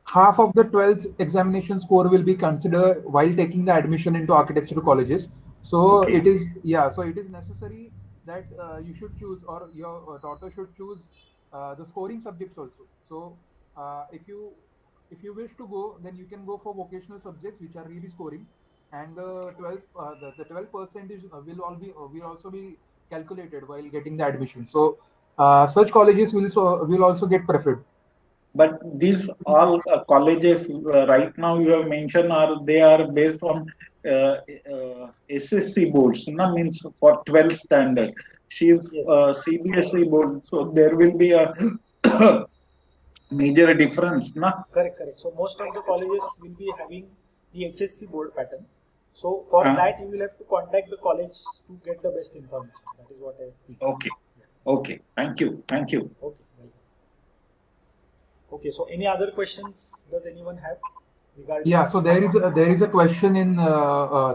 half of the 12th examination score will be considered while taking the admission into architectural colleges. So okay. it is, yeah, so it is necessary that you should choose, or your daughter should choose the scoring subjects also. So if you wish to go, then you can go for vocational subjects which are really scoring, and the 12 percentage will also be calculated while getting the admission. So such colleges will also get preferred. But these all colleges right now you have mentioned are based on SSC boards, no? Means for 12th standard. She is Yes, CBSE board, so there will be a major difference, na? correct, correct. So most of the colleges will be having the HSC board pattern. So for Uh, that, you will have to contact the college to get the best information. That is what I feel. okay, okay. Thank you, thank you. Okay, welcome. Okay, so any other questions does anyone have regarding? Yeah, so there is a question in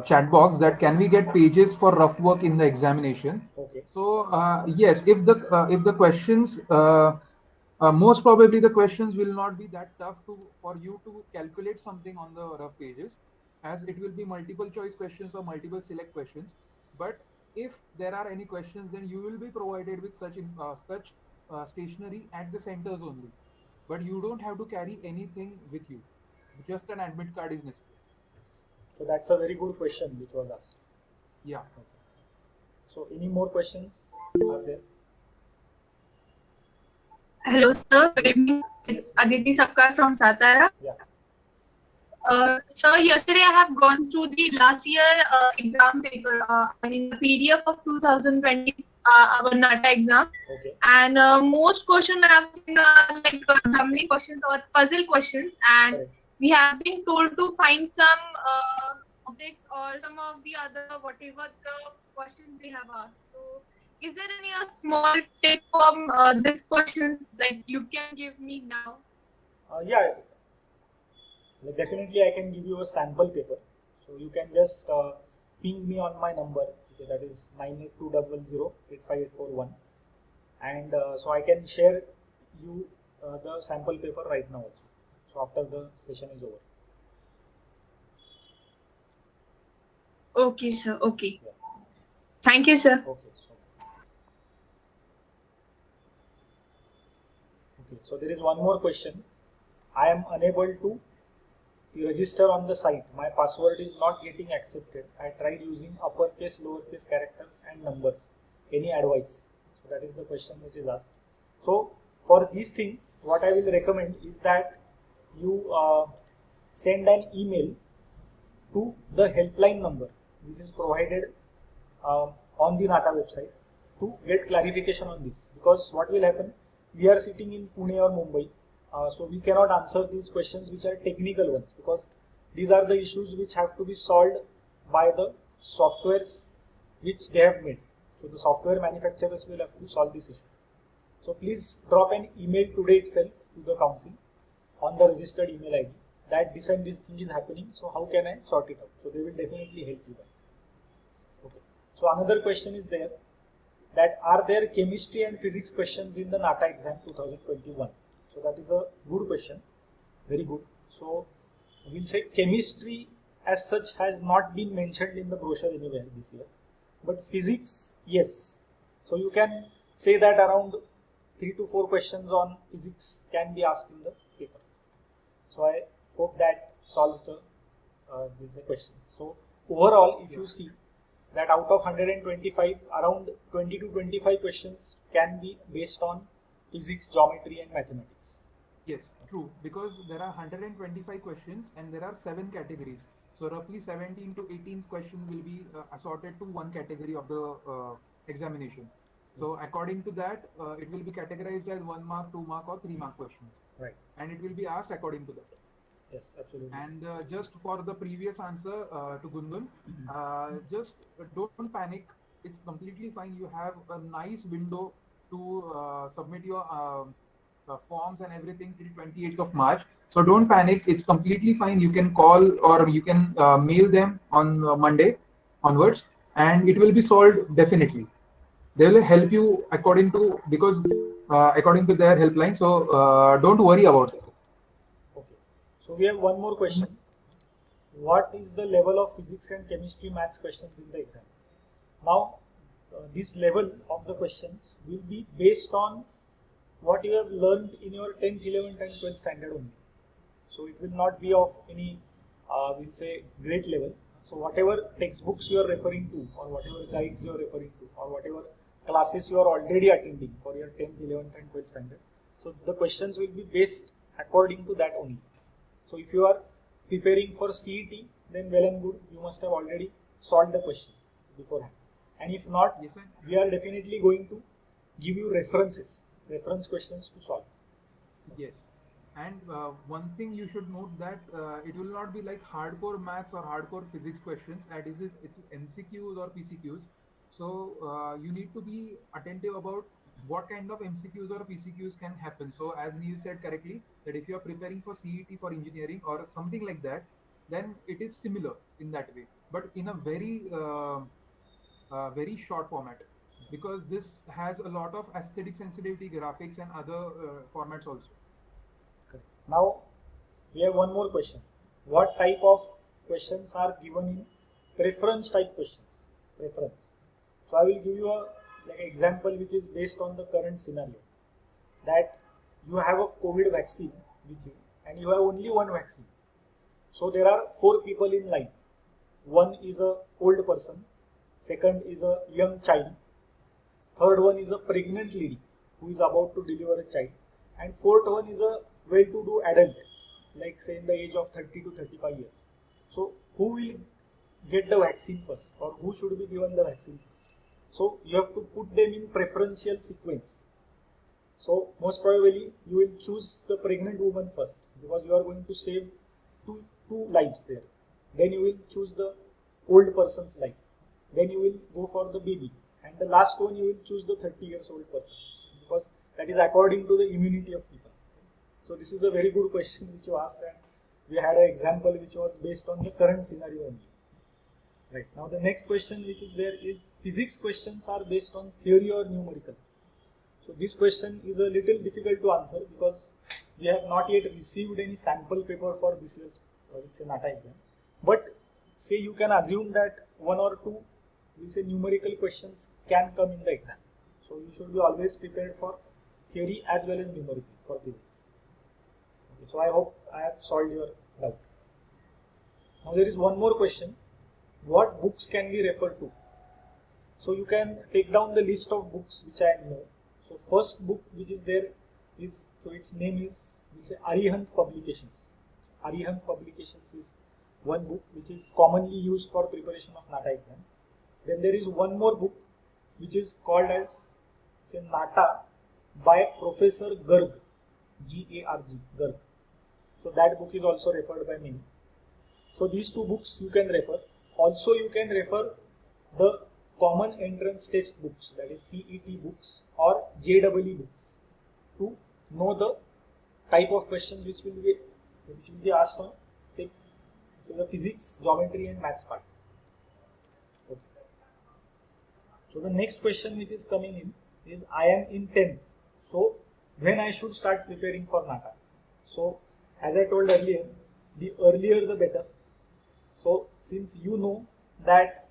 chat box that can we get pages for rough work in the examination? Okay, So yes, if the questions most probably the questions will not be that tough for you to calculate something on the rough pages, as it will be multiple choice questions or multiple select questions. But if there are any questions, then you will be provided with such stationery at the centers only. But you don't have to carry anything with you. Just an admit card is necessary. so that's a very good question which was asked. Yeah. Okay. So any more questions are there? Hello, sir. Good Yes, evening. It's yes, Aditi Sapkar from Satara. yeah, Sir, yesterday I have gone through the last year exam paper, I mean the PDF of 2020 our NATA exam, okay, and most question I have seen like dummy questions or puzzle questions, and correct. we have been told to find some objects or some of the other whatever the questions they have asked. So, is there any small tip from these questions that you can give me now? Yeah, like definitely I can give you a sample paper. So you can just ping me on my number. Okay, that is 98200 and so I can share you the sample paper right now also. So after the session is over. Okay, sir. Okay. Yeah. Thank you, sir. Okay. Okay. So there is one more question. I am unable to register on the site. My password is not getting accepted. I tried using uppercase, lowercase characters and numbers. Any advice? So that is the question which is asked. So for these things, what I will recommend is that you send an email to the helpline number which is provided on the NATA website to get clarification on this. Because what will happen? We are sitting in Pune or Mumbai, so we cannot answer these questions which are technical ones, because these are the issues which have to be solved by the softwares which they have made. So the software manufacturers will have to solve this issue. So please drop an email today itself to the council on the registered email ID that this and this thing is happening. So how can I sort it out? So they will definitely help you back. Okay. So another question is there, that are there chemistry and physics questions in the NATA exam 2021? So that is a good question, very good. So we'll say chemistry as such has not been mentioned in the brochure anywhere this year, but physics, yes. So you can say that around 3 to 4 questions on physics can be asked in the paper. So I hope that solves these questions. So overall, if you see that out of 125, around 20 to 25 questions can be based on physics, geometry, and mathematics. Yes, true. Because there are 125 questions and there are 7 categories. So roughly 17 to 18 questions will be assorted to one category of the examination. So according to that, it will be categorized as 1 mark, 2 mark, or 3 mark questions, Right. and it will be asked according to that. Yes, absolutely. And just for the previous answer to Gundun, just don't panic. It's completely fine. You have a nice window to submit your forms and everything till 28th of March. So don't panic. It's completely fine. You can call or you can mail them on Monday onwards, and it will be solved definitely. They will help you according to because according to their helpline. So don't worry about it. Okay. So we have one more question. What is the level of physics and chemistry maths questions in the exam? Now, this level of the questions will be based on what you have learned in your 10th, 11th and 12th standard only. So it will not be of any, we'll say, great level. So whatever textbooks you are referring to, or whatever guides you are referring to, or whatever classes you are already attending for your 10th, 11th and 12th standard, so the questions will be based according to that only. So if you are preparing for CET, then well and good, you must have already solved the questions beforehand. And if not, Yes, sir. we are definitely going to give you reference questions to solve. Yes. And one thing you should note that it will not be like hardcore maths or hardcore physics questions. It's MCQs or PCQs. So you need to be attentive about what kind of MCQs or PCQs can happen. So as Neil said correctly, that if you are preparing for CET for engineering or something like that, then it is similar in that way, but in a very short format, because this has a lot of aesthetic sensitivity graphics and other formats also. Correct. Now we have one more question. What type of questions are given in preference type questions? Preference. So I will give you a like example which is based on the current scenario. That you have a COVID vaccine with you and you have only one vaccine. So there are 4 people in line. One is a old person, second is a young child, third one is a pregnant lady who is about to deliver a child, and fourth one is a well-to-do adult, like say in the age of 30 to 35 years. So who will get the vaccine first, or who should be given the vaccine first? So you have to put them in preferential sequence. So most probably you will choose the pregnant woman first because you are going to save two lives there. Then you will choose the old person's life. Then you will go for the baby. And the last one you will choose the 30 years old person because that is according to the immunity of people. So this is a very good question which you asked, and we had an example which was based on the current scenario only. Right. Now the next question which is there is physics questions are based on theory or numerical. So this question is a little difficult to answer because we have not yet received any sample paper for this year's say NATA exam. But say you can assume that 1 or 2 we say numerical questions can come in the exam. So you should be always prepared for theory as well as numerical for physics. Okay, so I hope I have solved your doubt. Now there is one more question. What books can we refer to? So you can take down the list of books which I know. So first book which is there is, so its name is, we say Arihant Publications. Arihant Publications is one book which is commonly used for preparation of NATA exam. Then there is one more book which is called as say NATA by Professor Garg, G-A-R-G, Garg. So that book is also referred by many. So these 2 books you can refer. Also you can refer the common entrance test books, that is CET books or JEE books, to know the type of questions which will be asked on say the physics, geometry and maths part. Okay. So the next question which is coming in is I am in 10th. So when I should start preparing for NATA? So as I told earlier, the earlier the better. So since you know that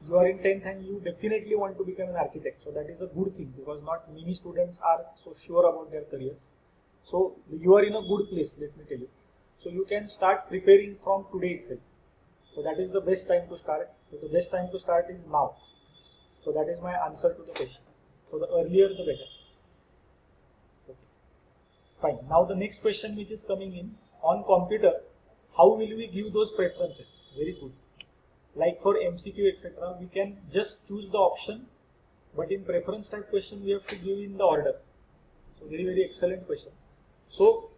you are in 10th and you definitely want to become an architect, so that is a good thing because not many students are so sure about their careers. So you are in a good place, let me tell you. So you can start preparing from today itself. So that is the best time to start. So the best time to start is now. So that is my answer to the question. So the earlier the better. Okay. Fine. Now the next question which is coming in on computer, how will we give those preferences? Very good. Like for MCQ etc., we can just choose the option, but in preference type question we have to give in the order. So very excellent question. So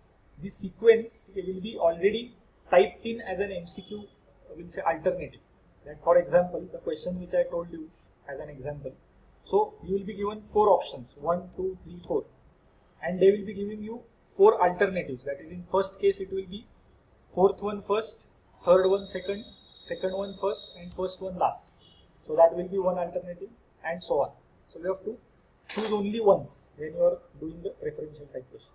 this sequence will be already typed in as an MCQ, we'll say alternative. That for example, the question which I told you as an example. So you will be given 4 options, 1, 2, 3, 4, and they will be giving you 4 alternatives. That is, in first case it will be fourth one first, third one second, second one first, and first one last. So that will be one alternative, and so on. So you have to choose only once when you are doing the preferential type questions.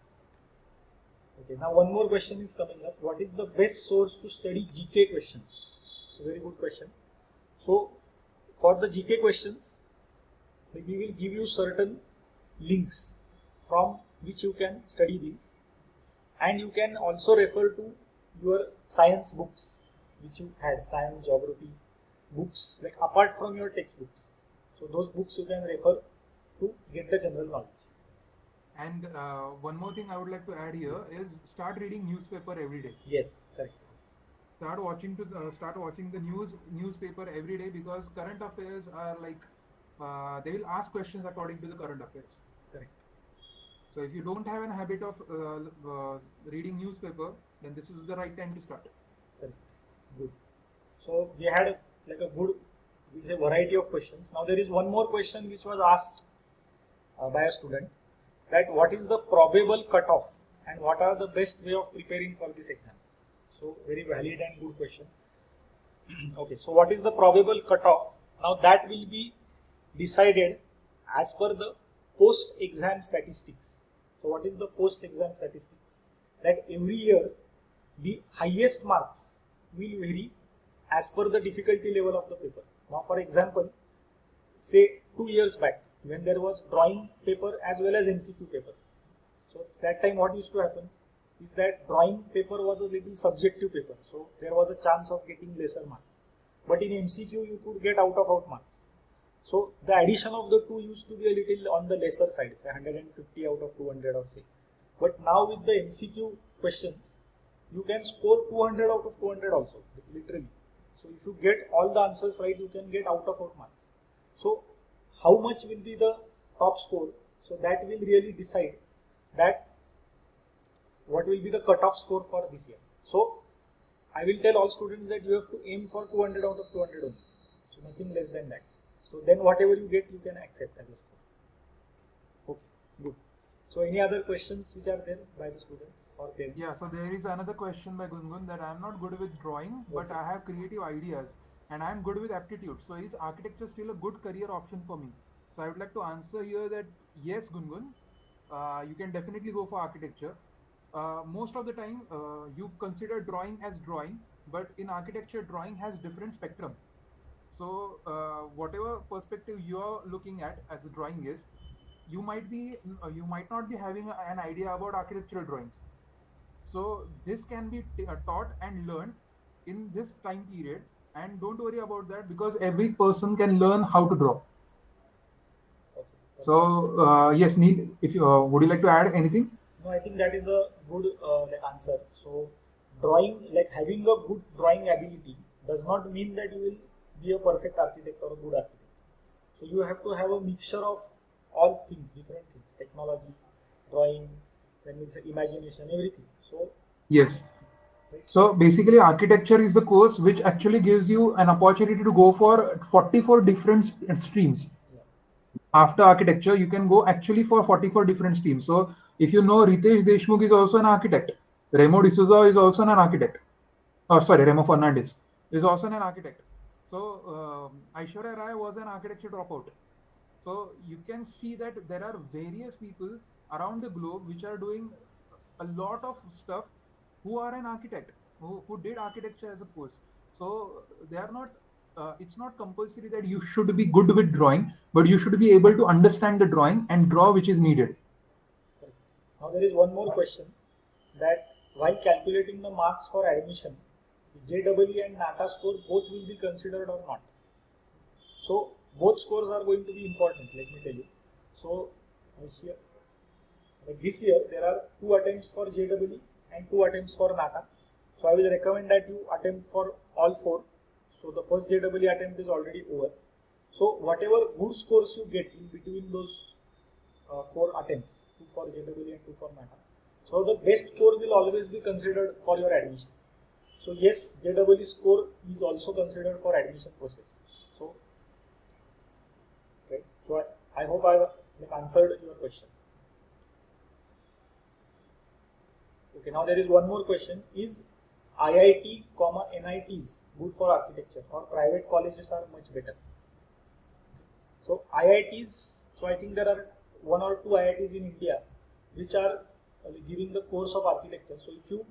Okay, now one more question is coming up. What is the best source to study GK questions? So very good question. So for the GK questions, we will give you certain links from which you can study these, and you can also refer to your science books which you had, science, geography books, like apart from your textbooks. So those books you can refer to get the general knowledge. And one more thing I would like to add here is start reading newspaper every day. Yes, correct. Start watching the newspaper every day, because current affairs are like they will ask questions according to the current affairs. Correct. So if you don't have a habit of reading newspaper, then this is the right time to start. Correct. Good. So we had like a good, we say, variety of questions. Now there is one more question which was asked by a student, that what is the probable cutoff and what are the best way of preparing for this exam. So very valid and good question. Okay, so what is the probable cutoff? Now that will be decided as per the post-exam statistics. So what is the post-exam statistics? That every year the highest marks will vary as per the difficulty level of the paper. Now for example, say 2 years back, when there was drawing paper as well as MCQ paper. So that time what used to happen is that drawing paper was a little subjective paper. So there was a chance of getting lesser marks. But in MCQ you could get out of out marks. So the addition of the two used to be a little on the lesser side, say 150 out of 200 or say. But now with the MCQ questions, you can score 200 out of 200 also, literally. So if you get all the answers right, you can get out of out marks. So how much will be the top score? So that will really decide that what will be the cutoff score for this year. So I will tell all students that you have to aim for 200 out of 200 only. So nothing less than that. So then whatever you get, you can accept as a score. Okay, good. So any other questions which are there by the students or parents? Yeah, so there is another question by Gungun, that I am not good with drawing, but Okay. I have creative ideas and I am good with aptitude. So is architecture still a good career option for me? So I would like to answer here that yes, Gungun, you can definitely go for architecture. Most of the time, you consider drawing as drawing, but in architecture, drawing has different spectrum. So whatever perspective you are looking at as a drawing is, you might not be having an idea about architectural drawings. So this can be taught and learned in this time period, and don't worry about that, because every person can learn how to draw. Okay. So yes, Neil, if you would you like to add anything? No, I think that is a good like answer. So drawing, like having a good drawing ability does not mean that you will be a perfect architect or a good architect. So you have to have a mixture of all things, different things, technology, drawing, then it's imagination, everything. So Yes. right, So basically, architecture is the course which actually gives you an opportunity to go for 44 different streams. yeah, After architecture, you can go actually for 44 different streams. So if you know, Ritesh Deshmukh is also an architect. Remo D'Souza is also an architect. Oh, sorry, Remo Fernandez is also an architect. So Aishwarya Rai was an architecture dropout. So you can see that there are various people around the globe which are doing a lot of stuff, who are an architect, who did architecture as a course. So they are not, it's not compulsory that you should be good with drawing, but you should be able to understand the drawing and draw which is needed. correct. Now there is one more question, that while calculating the marks for admission, JEE and NATA score both will be considered or not. So both scores are going to be important, let me tell you. So here, like this year there are 2 attempts for JEE and 2 attempts for NATA. So I will recommend that you attempt for all 4. So the first JEE attempt is already over. So whatever good scores you get in between those 4 attempts, 2 for JEE and 2 for NATA, So the best score will always be considered for your admission. So yes, JEE score is also considered for admission process. So, right. So I hope I have answered your question. Okay, now there is one more question. Is IIT, NITs good for architecture, or private colleges are much better? So IITs, so I think there are one or two IITs in India which are giving the course of architecture. So if you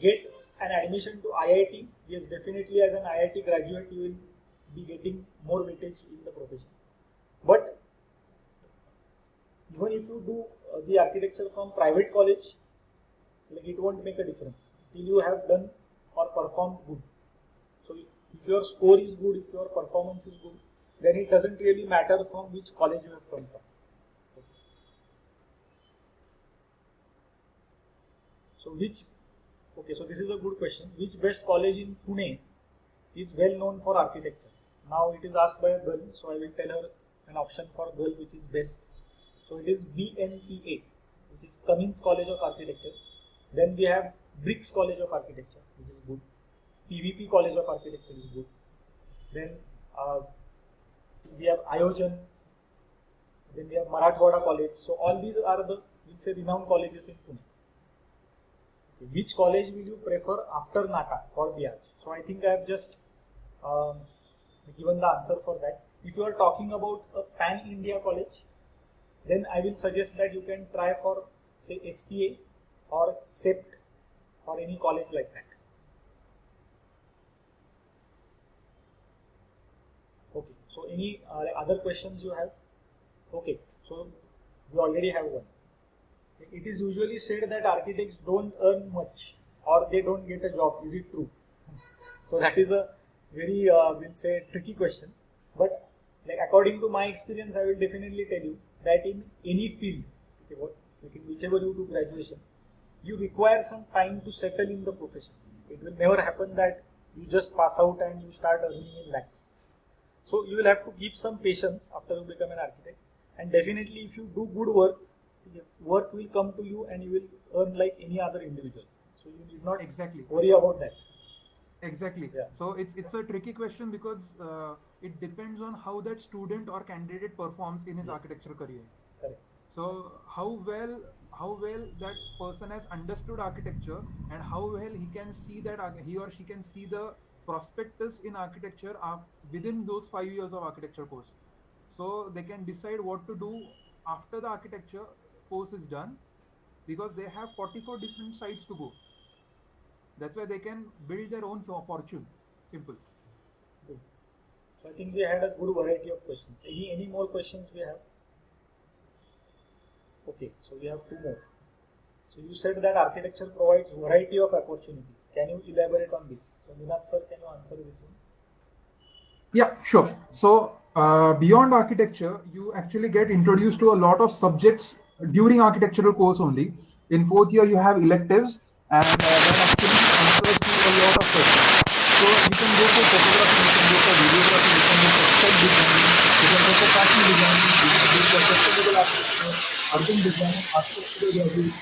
get an admission to IIT, yes, definitely as an IIT graduate you will be getting more weightage in the profession. But even if you do the architecture from private college, like it won't make a difference till you have done or performed good. So if your score is good, if your performance is good, then it doesn't really matter from which college you have come from. So so this is a good question. Which best college in Pune is well known for architecture? Now it is asked by a girl, so I will tell her an option for girl which is best. So it is BNCA, which is Cummins College of Architecture. Then we have Briggs College of Architecture, which is good. PVP College of Architecture is good. Then we have Ayojan. Then we have Marathwada College. So all these are the, we'll say, renowned colleges in Pune. Which college will you prefer after NATA for BIAJ? So I think I have just given the answer for that. If you are talking about a pan-India college, then I will suggest that you can try for, say, SPA or CEPT or any college like that. Okay, so any other questions you have? Okay, so we already have one. It is usually said that architects don't earn much or they don't get a job. Is it true? So that is a very, we'll say, tricky question. But like according to my experience, I will definitely tell you that in any field, okay, whichever you do graduation, you require some time to settle in the profession. It will never happen that you just pass out and you start earning in lakhs. So you will have to keep some patience after you become an architect. And definitely if you do good work will come to you and you will earn like any other individual. So you need not Exactly. worry about that. Exactly. Yeah. So it's a tricky question because it depends on how that student or candidate performs in his Yes. architectural career. Correct. So how well that person has understood architecture and how well he can see that he or she can see the prospectus in architecture within those 5 years of architecture course. So they can decide what to do after the architecture course is done, because they have 44 different sites to go. That's why they can build their own fortune. Simple. Good. So I think we had a good variety of questions. Any more questions we have? Okay, so we have two more. So you said that architecture provides variety of opportunities. Can you elaborate on this? So Ninad sir, can you answer this one? Yeah, sure. So beyond architecture, you actually get introduced to a lot of subjects during architectural course only. In fourth year, you have electives, and that actually answers to a lot of questions. So you can go for photography, you can go for videography, you can go for set design, you can go for fashion design, you can go for sustainable architecture, urban design, architectural graduate,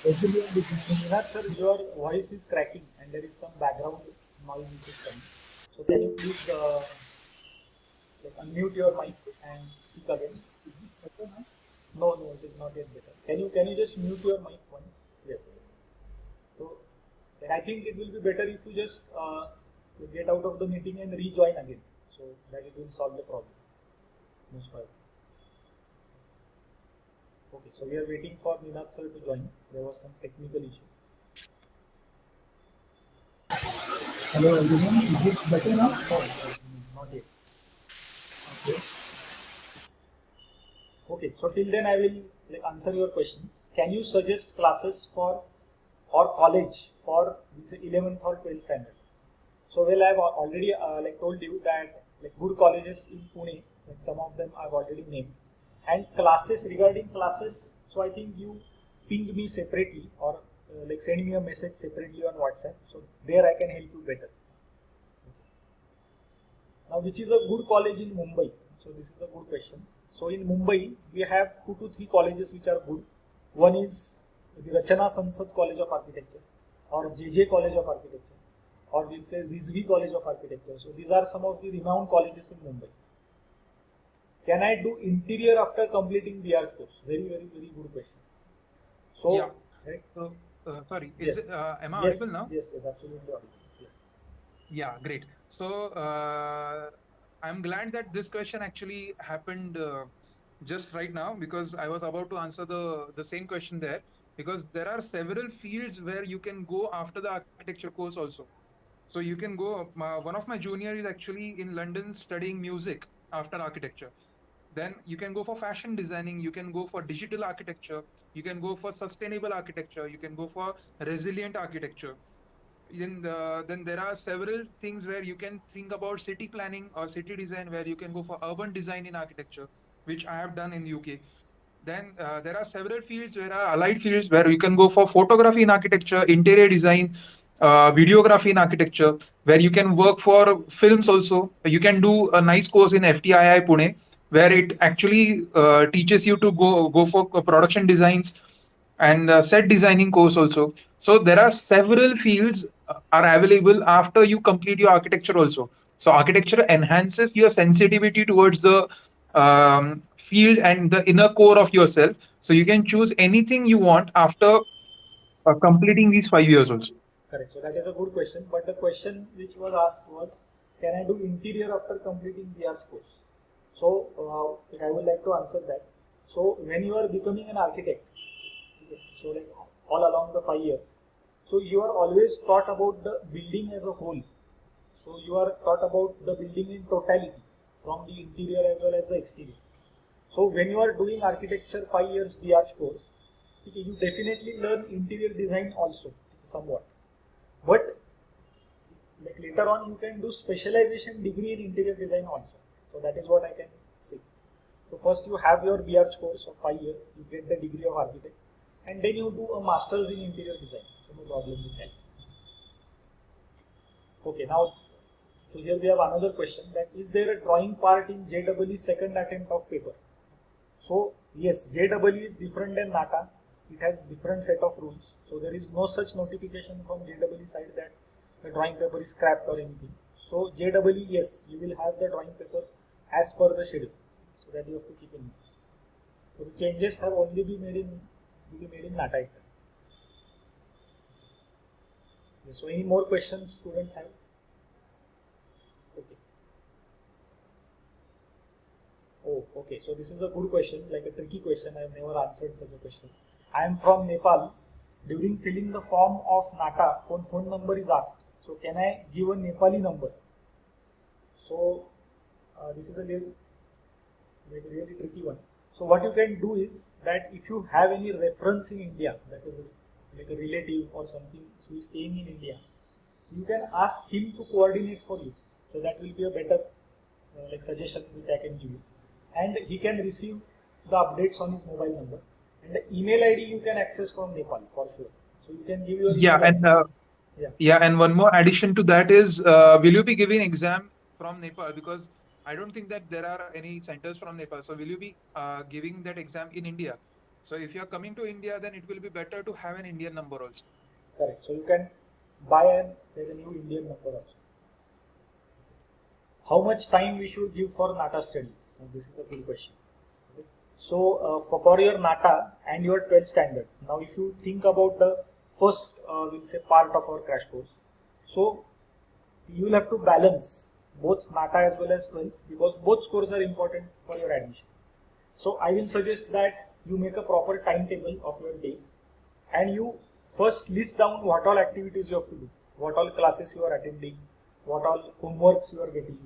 resilient design. So Ninad sir, your voice is cracking and there is some background noise which is coming. So can you please unmute your mic and speak again? No, it is not yet better. Can you just mute your mic once? Yes. So I think it will be better if you just get out of the meeting and rejoin again, so that it will solve the problem. Most probably. Okay, so we are waiting for Ninad sir to join. There was some technical issue. Hello everyone, is it better now? No, not yet. Okay, so till then I will answer your questions. Can you suggest classes for or college for this 11th or 12th standard? So well, I've already told you that good colleges in Pune, some of them I've already named, and classes, regarding classes. So I think you ping me separately or send me a message separately on WhatsApp. So there I can help you better. Now, which is a good college in Mumbai? So this is a good question. So in Mumbai, we have 2 to 3 colleges which are good. One is the Rachana Sansad College of Architecture, or JJ College of Architecture, or we'll say Rizvi College of Architecture. So these are some of the renowned colleges in Mumbai. Can I do interior after completing BArch course? Very good question. So, Yeah. right? So, sorry, Yes. am I Yes, audible now? yes, absolutely audible. Yes. Yeah, great. So, I'm glad that this question actually happened just right now, because I was about to answer the same question there, because there are several fields where you can go after the architecture course also. So you can go. One of my junior is actually in London studying music after architecture. Then you can go for fashion designing. You can go for digital architecture. You can go for sustainable architecture. You can go for resilient architecture. Then there are several things where you can think about city planning or city design, where you can go for urban design in architecture, which I have done in UK. Then there are several fields where are allied fields where you can go for photography in architecture, interior design, videography in architecture, where you can work for films also. You can do a nice course in FTII Pune, where it actually teaches you to go for production designs and set designing course also. So there are several fields are available after you complete your architecture also. So architecture enhances your sensitivity towards the field and the inner core of yourself. So you can choose anything you want after completing these 5 years also. Correct. So that is a good question. But the question which was asked was, can I do interior after completing the arch course? So I would like to answer that. So when you are becoming an architect, okay, so like all along the 5 years, so you are always taught about the building as a whole. So you are taught about the building in totality, from the interior as well as the exterior. So when you are doing architecture 5 years BArch course, okay, you definitely learn interior design also somewhat. But like later on you can do specialization degree in interior design also. So that is what I can say. So first you have your BArch course of 5 years, you get the degree of architect, and then you do a master's in interior design. So no problem with that. Okay, now so here we have another question, that is there a drawing part in JEE second attempt of paper? So yes, JEE is different than NATA. It has different set of rules. So there is no such notification from JEE side that the drawing paper is scrapped or anything. So JEE, yes, you will have the drawing paper as per the schedule. So that you have to keep in mind. So the changes have only been made in NATA exam. Okay, so any more questions students have? Okay. Oh, okay. So this is a good question, like a tricky question. I have never answered such a question. I am from Nepal. During filling the form of NATA, phone number is asked. So can I give a Nepali number? So this is a really tricky one. So what you can do is that if you have any reference in India, that is like a relative or something who is staying in India, you can ask him to coordinate for you. So that will be a better like suggestion which I can give you. And he can receive the updates on his mobile number. And the email ID you can access from Nepal for sure. So you can give your Yeah, email and ID. yeah, and one more addition to that is, will you be giving exam from Nepal? Because I don't think that there are any centers from Nepal. So will you be giving that exam in India? So if you are coming to India, then it will be better to have an Indian number also. Correct. So you can buy and get a new Indian number also. How much time we should give for NATA studies? So this is a good question. Okay. So for your NATA and your 12th standard, now if you think about the first we'll say part of our crash course, so you will have to balance both NATA as well as 12th, because both scores are important for your admission. So I will suggest that you make a proper timetable of your day, and you first list down what all activities you have to do, what all classes you are attending, what all homeworks you are getting,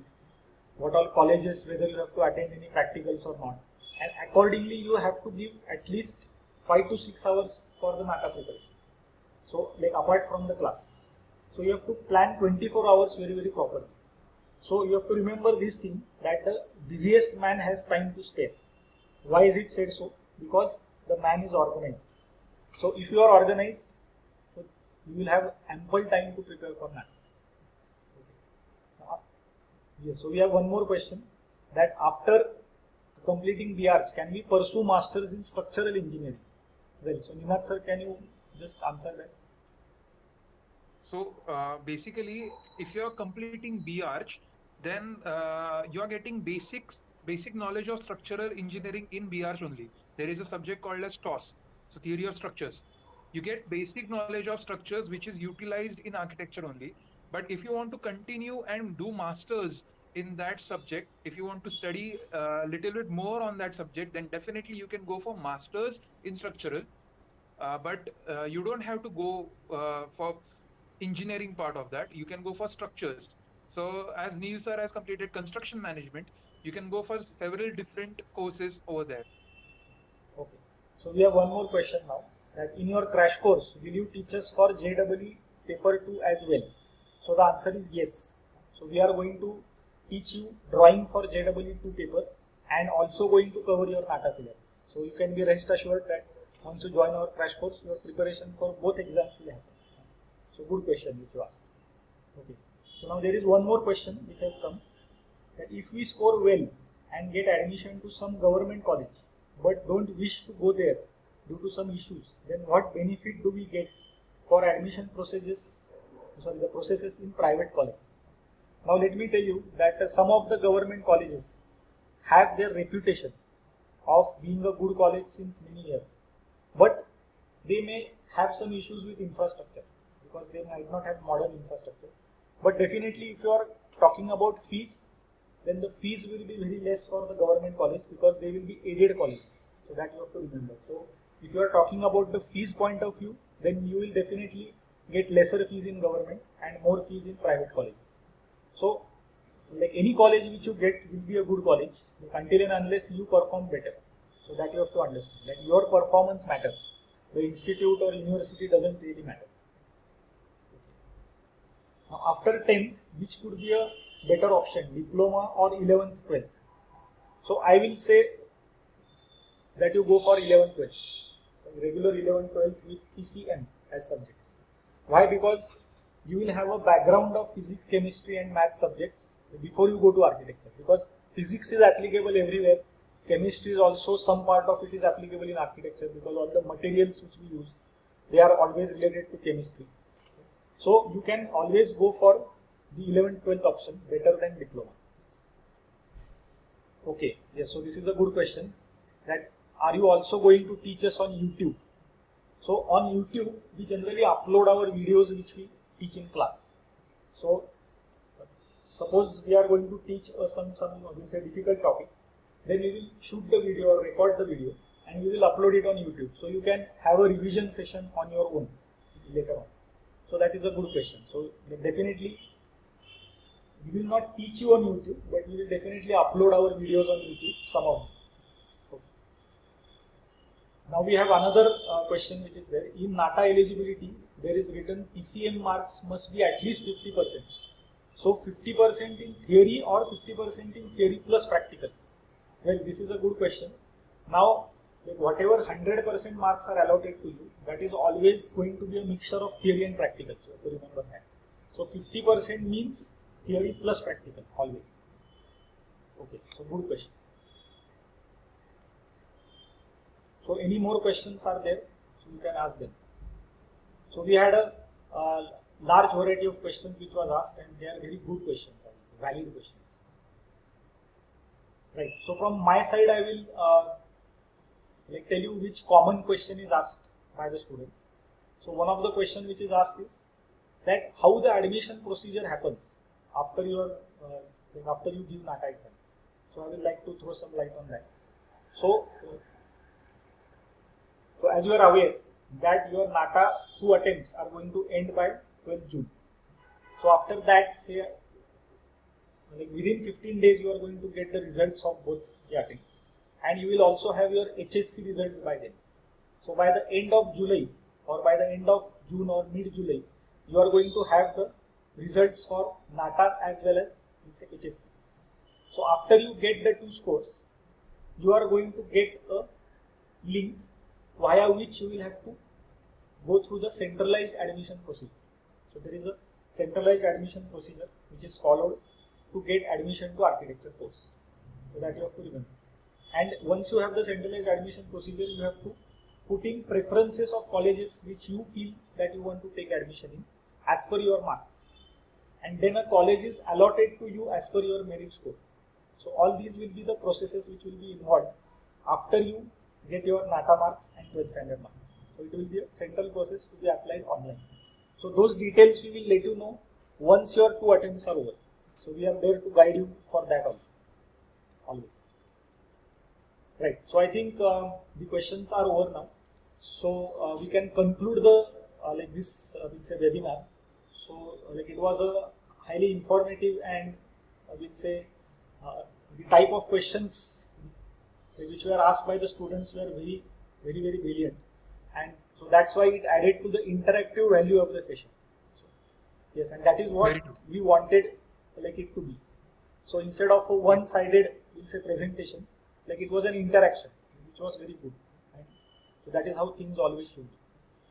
what all colleges, whether you have to attend any practicals or not, and accordingly you have to give at least 5 to 6 hours for the NATA preparation. So like apart from the class, so you have to plan 24 hours very properly. So you have to remember this thing, that the busiest man has time to spare. Why is it said so? Because the man is organized. So if you are organized, so you will have ample time to prepare for NATA. Okay. Yes, so we have one more question, that after completing BArch, can we pursue masters in structural engineering? Well, so Ninad sir, can you just answer that? So basically, if you're completing B-Arch, then you're getting basic knowledge of structural engineering in B-Arch only. There is a subject called as TOS, so theory of structures. You get basic knowledge of structures which is utilized in architecture only. But if you want to continue and do masters in that subject, if you want to study a little bit more on that subject, then definitely you can go for masters in structural. But you don't have to go for engineering part of that. You can go for structures. So as Neil sir has completed construction management, you can go for several different courses over there. Okay. So we have one more question now. That in your crash course, will you teach us for JEE paper 2 as well? So the answer is yes. So we are going to teach you drawing for JEE 2 paper and also going to cover your NATA syllabus. So you can be rest assured that once you join our crash course, your preparation for both exams will happen. So good question which you asked. Okay. So now there is one more question which has come, that if we score well and get admission to some government college but don't wish to go there due to some issues, then what benefit do we get for admission the processes in private colleges? Now let me tell you that some of the government colleges have their reputation of being a good college since many years, but they may have some issues with infrastructure because they might not have modern infrastructure. But definitely if you are talking about fees, then the fees will be very less for the government college because they will be aided colleges. So that you have to remember. So if you are talking about the fees point of view, then you will definitely get lesser fees in government and more fees in private colleges. So like any college which you get will be a good college until and unless you perform better. So that you have to understand that your performance matters. The institute or university doesn't really matter. Now after 10th, which could be a better option, diploma or 11th, 12th? So I will say that you go for 11th, 12th, regular 11th, 12th with PCM as subjects. Why? Because you will have a background of physics, chemistry and math subjects before you go to architecture, because physics is applicable everywhere. Chemistry is also, some part of it is applicable in architecture because all the materials which we use, they are always related to chemistry. So you can always go for the 11th, 12th option better than diploma. Okay, yes, so this is a good question, that are you also going to teach us on YouTube? So on YouTube, we generally upload our videos which we teach in class. So suppose we are going to teach some difficult topic, then we will shoot the video or record the video and we will upload it on YouTube. So you can have a revision session on your own later on. So that is a good question. So definitely we will not teach you on YouTube, but we will definitely upload our videos on YouTube, some of them. Okay. Now we have another question which is there. In NATA eligibility, there is written PCM marks must be at least 50%. So 50% in theory or 50% in theory plus practicals? Well, this is a good question. Now, whatever 100% marks are allotted to you, that is always going to be a mixture of theory and practical. So you have to remember that. So 50% means theory plus practical, always. Okay, so good question. So any more questions are there? So you can ask them. So we had a large variety of questions which was asked, and they are very good questions, valid questions. Right. So from my side, I will tell you which common question is asked by the students. So one of the questions which is asked is that how the admission procedure happens after your after you give NATA exam. So I would like to throw some light on that. So as you are aware that your NATA 2 attempts are going to end by 12th June. So after that, say within 15 days, you are going to get the results of both the attempts, and you will also have your HSC results by then. So by the end of July or by the end of June or mid-July, you are going to have the results for NATA as well as HSC. So after you get the 2 scores, you are going to get a link via which you will have to go through the centralized admission procedure. So there is a centralized admission procedure which is followed to get admission to architecture course. So that you have to remember. And once you have the centralized admission procedure, you have to putting preferences of colleges which you feel that you want to take admission in as per your marks, and then a college is allotted to you as per your merit score. So all these will be the processes which will be involved after you get your NATA marks and 12th standard marks. So it will be a central process to be applied online. So those details we will let you know once your 2 attempts are over. So we are there to guide you for that also, always. Right. So I think the questions are over now. So we can conclude the like this we'll say webinar. So like it was a highly informative and we'll say the type of questions which were asked by the students were very brilliant, and so that's why it added to the interactive value of the session. So, yes, and that is what we wanted like it to be. So instead of a one-sided we'll say presentation, like it was an interaction which was very good, right? So that is how things always should be.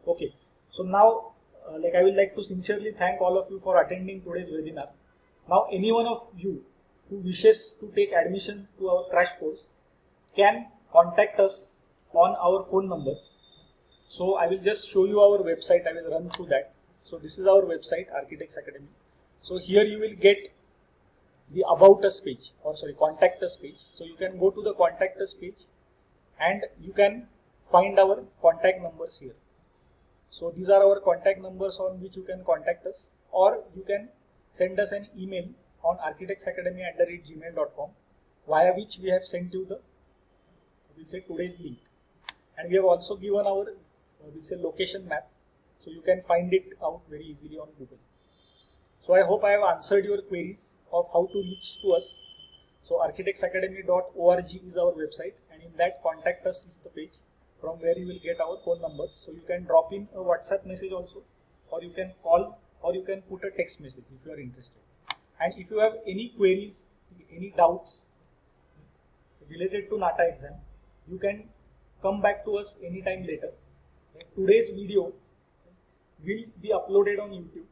Okay, so now like I would like to sincerely thank all of you for attending today's webinar. Now any one of you who wishes to take admission to our crash course can contact us on our phone numbers. So I will just show you our website. I will run through that. So this is our website, Architects Academy. So here you will get the about us page, or sorry, contact us page. So you can go to the contact us page and you can find our contact numbers here. So these are our contact numbers on which you can contact us, or you can send us an email on architectsacademy@gmail.com, via which we have sent you the we'll say today's link, and we have also given our we'll say location map, so you can find it out very easily on Google. So I hope I have answered your queries of how to reach to us. So architectsacademy.org is our website, and in that contact us is the page from where you will get our phone numbers. So you can drop in a WhatsApp message also, or you can call, or you can put a text message if you are interested. And if you have any queries, any doubts related to NATA exam, you can come back to us anytime later. Today's video will be uploaded on YouTube,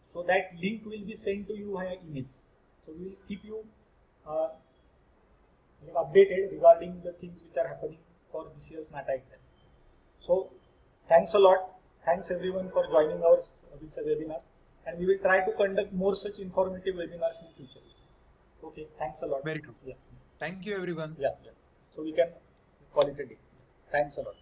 so that link will be sent to you via emails. So we will keep you updated regarding the things which are happening for this year's NATA exam. So thanks a lot. Thanks everyone for joining our webinar, and we will try to conduct more such informative webinars in future. Okay, thanks a lot. Very true. Yeah. Thank you, everyone. Yeah. So we can call it a day. Thanks a lot.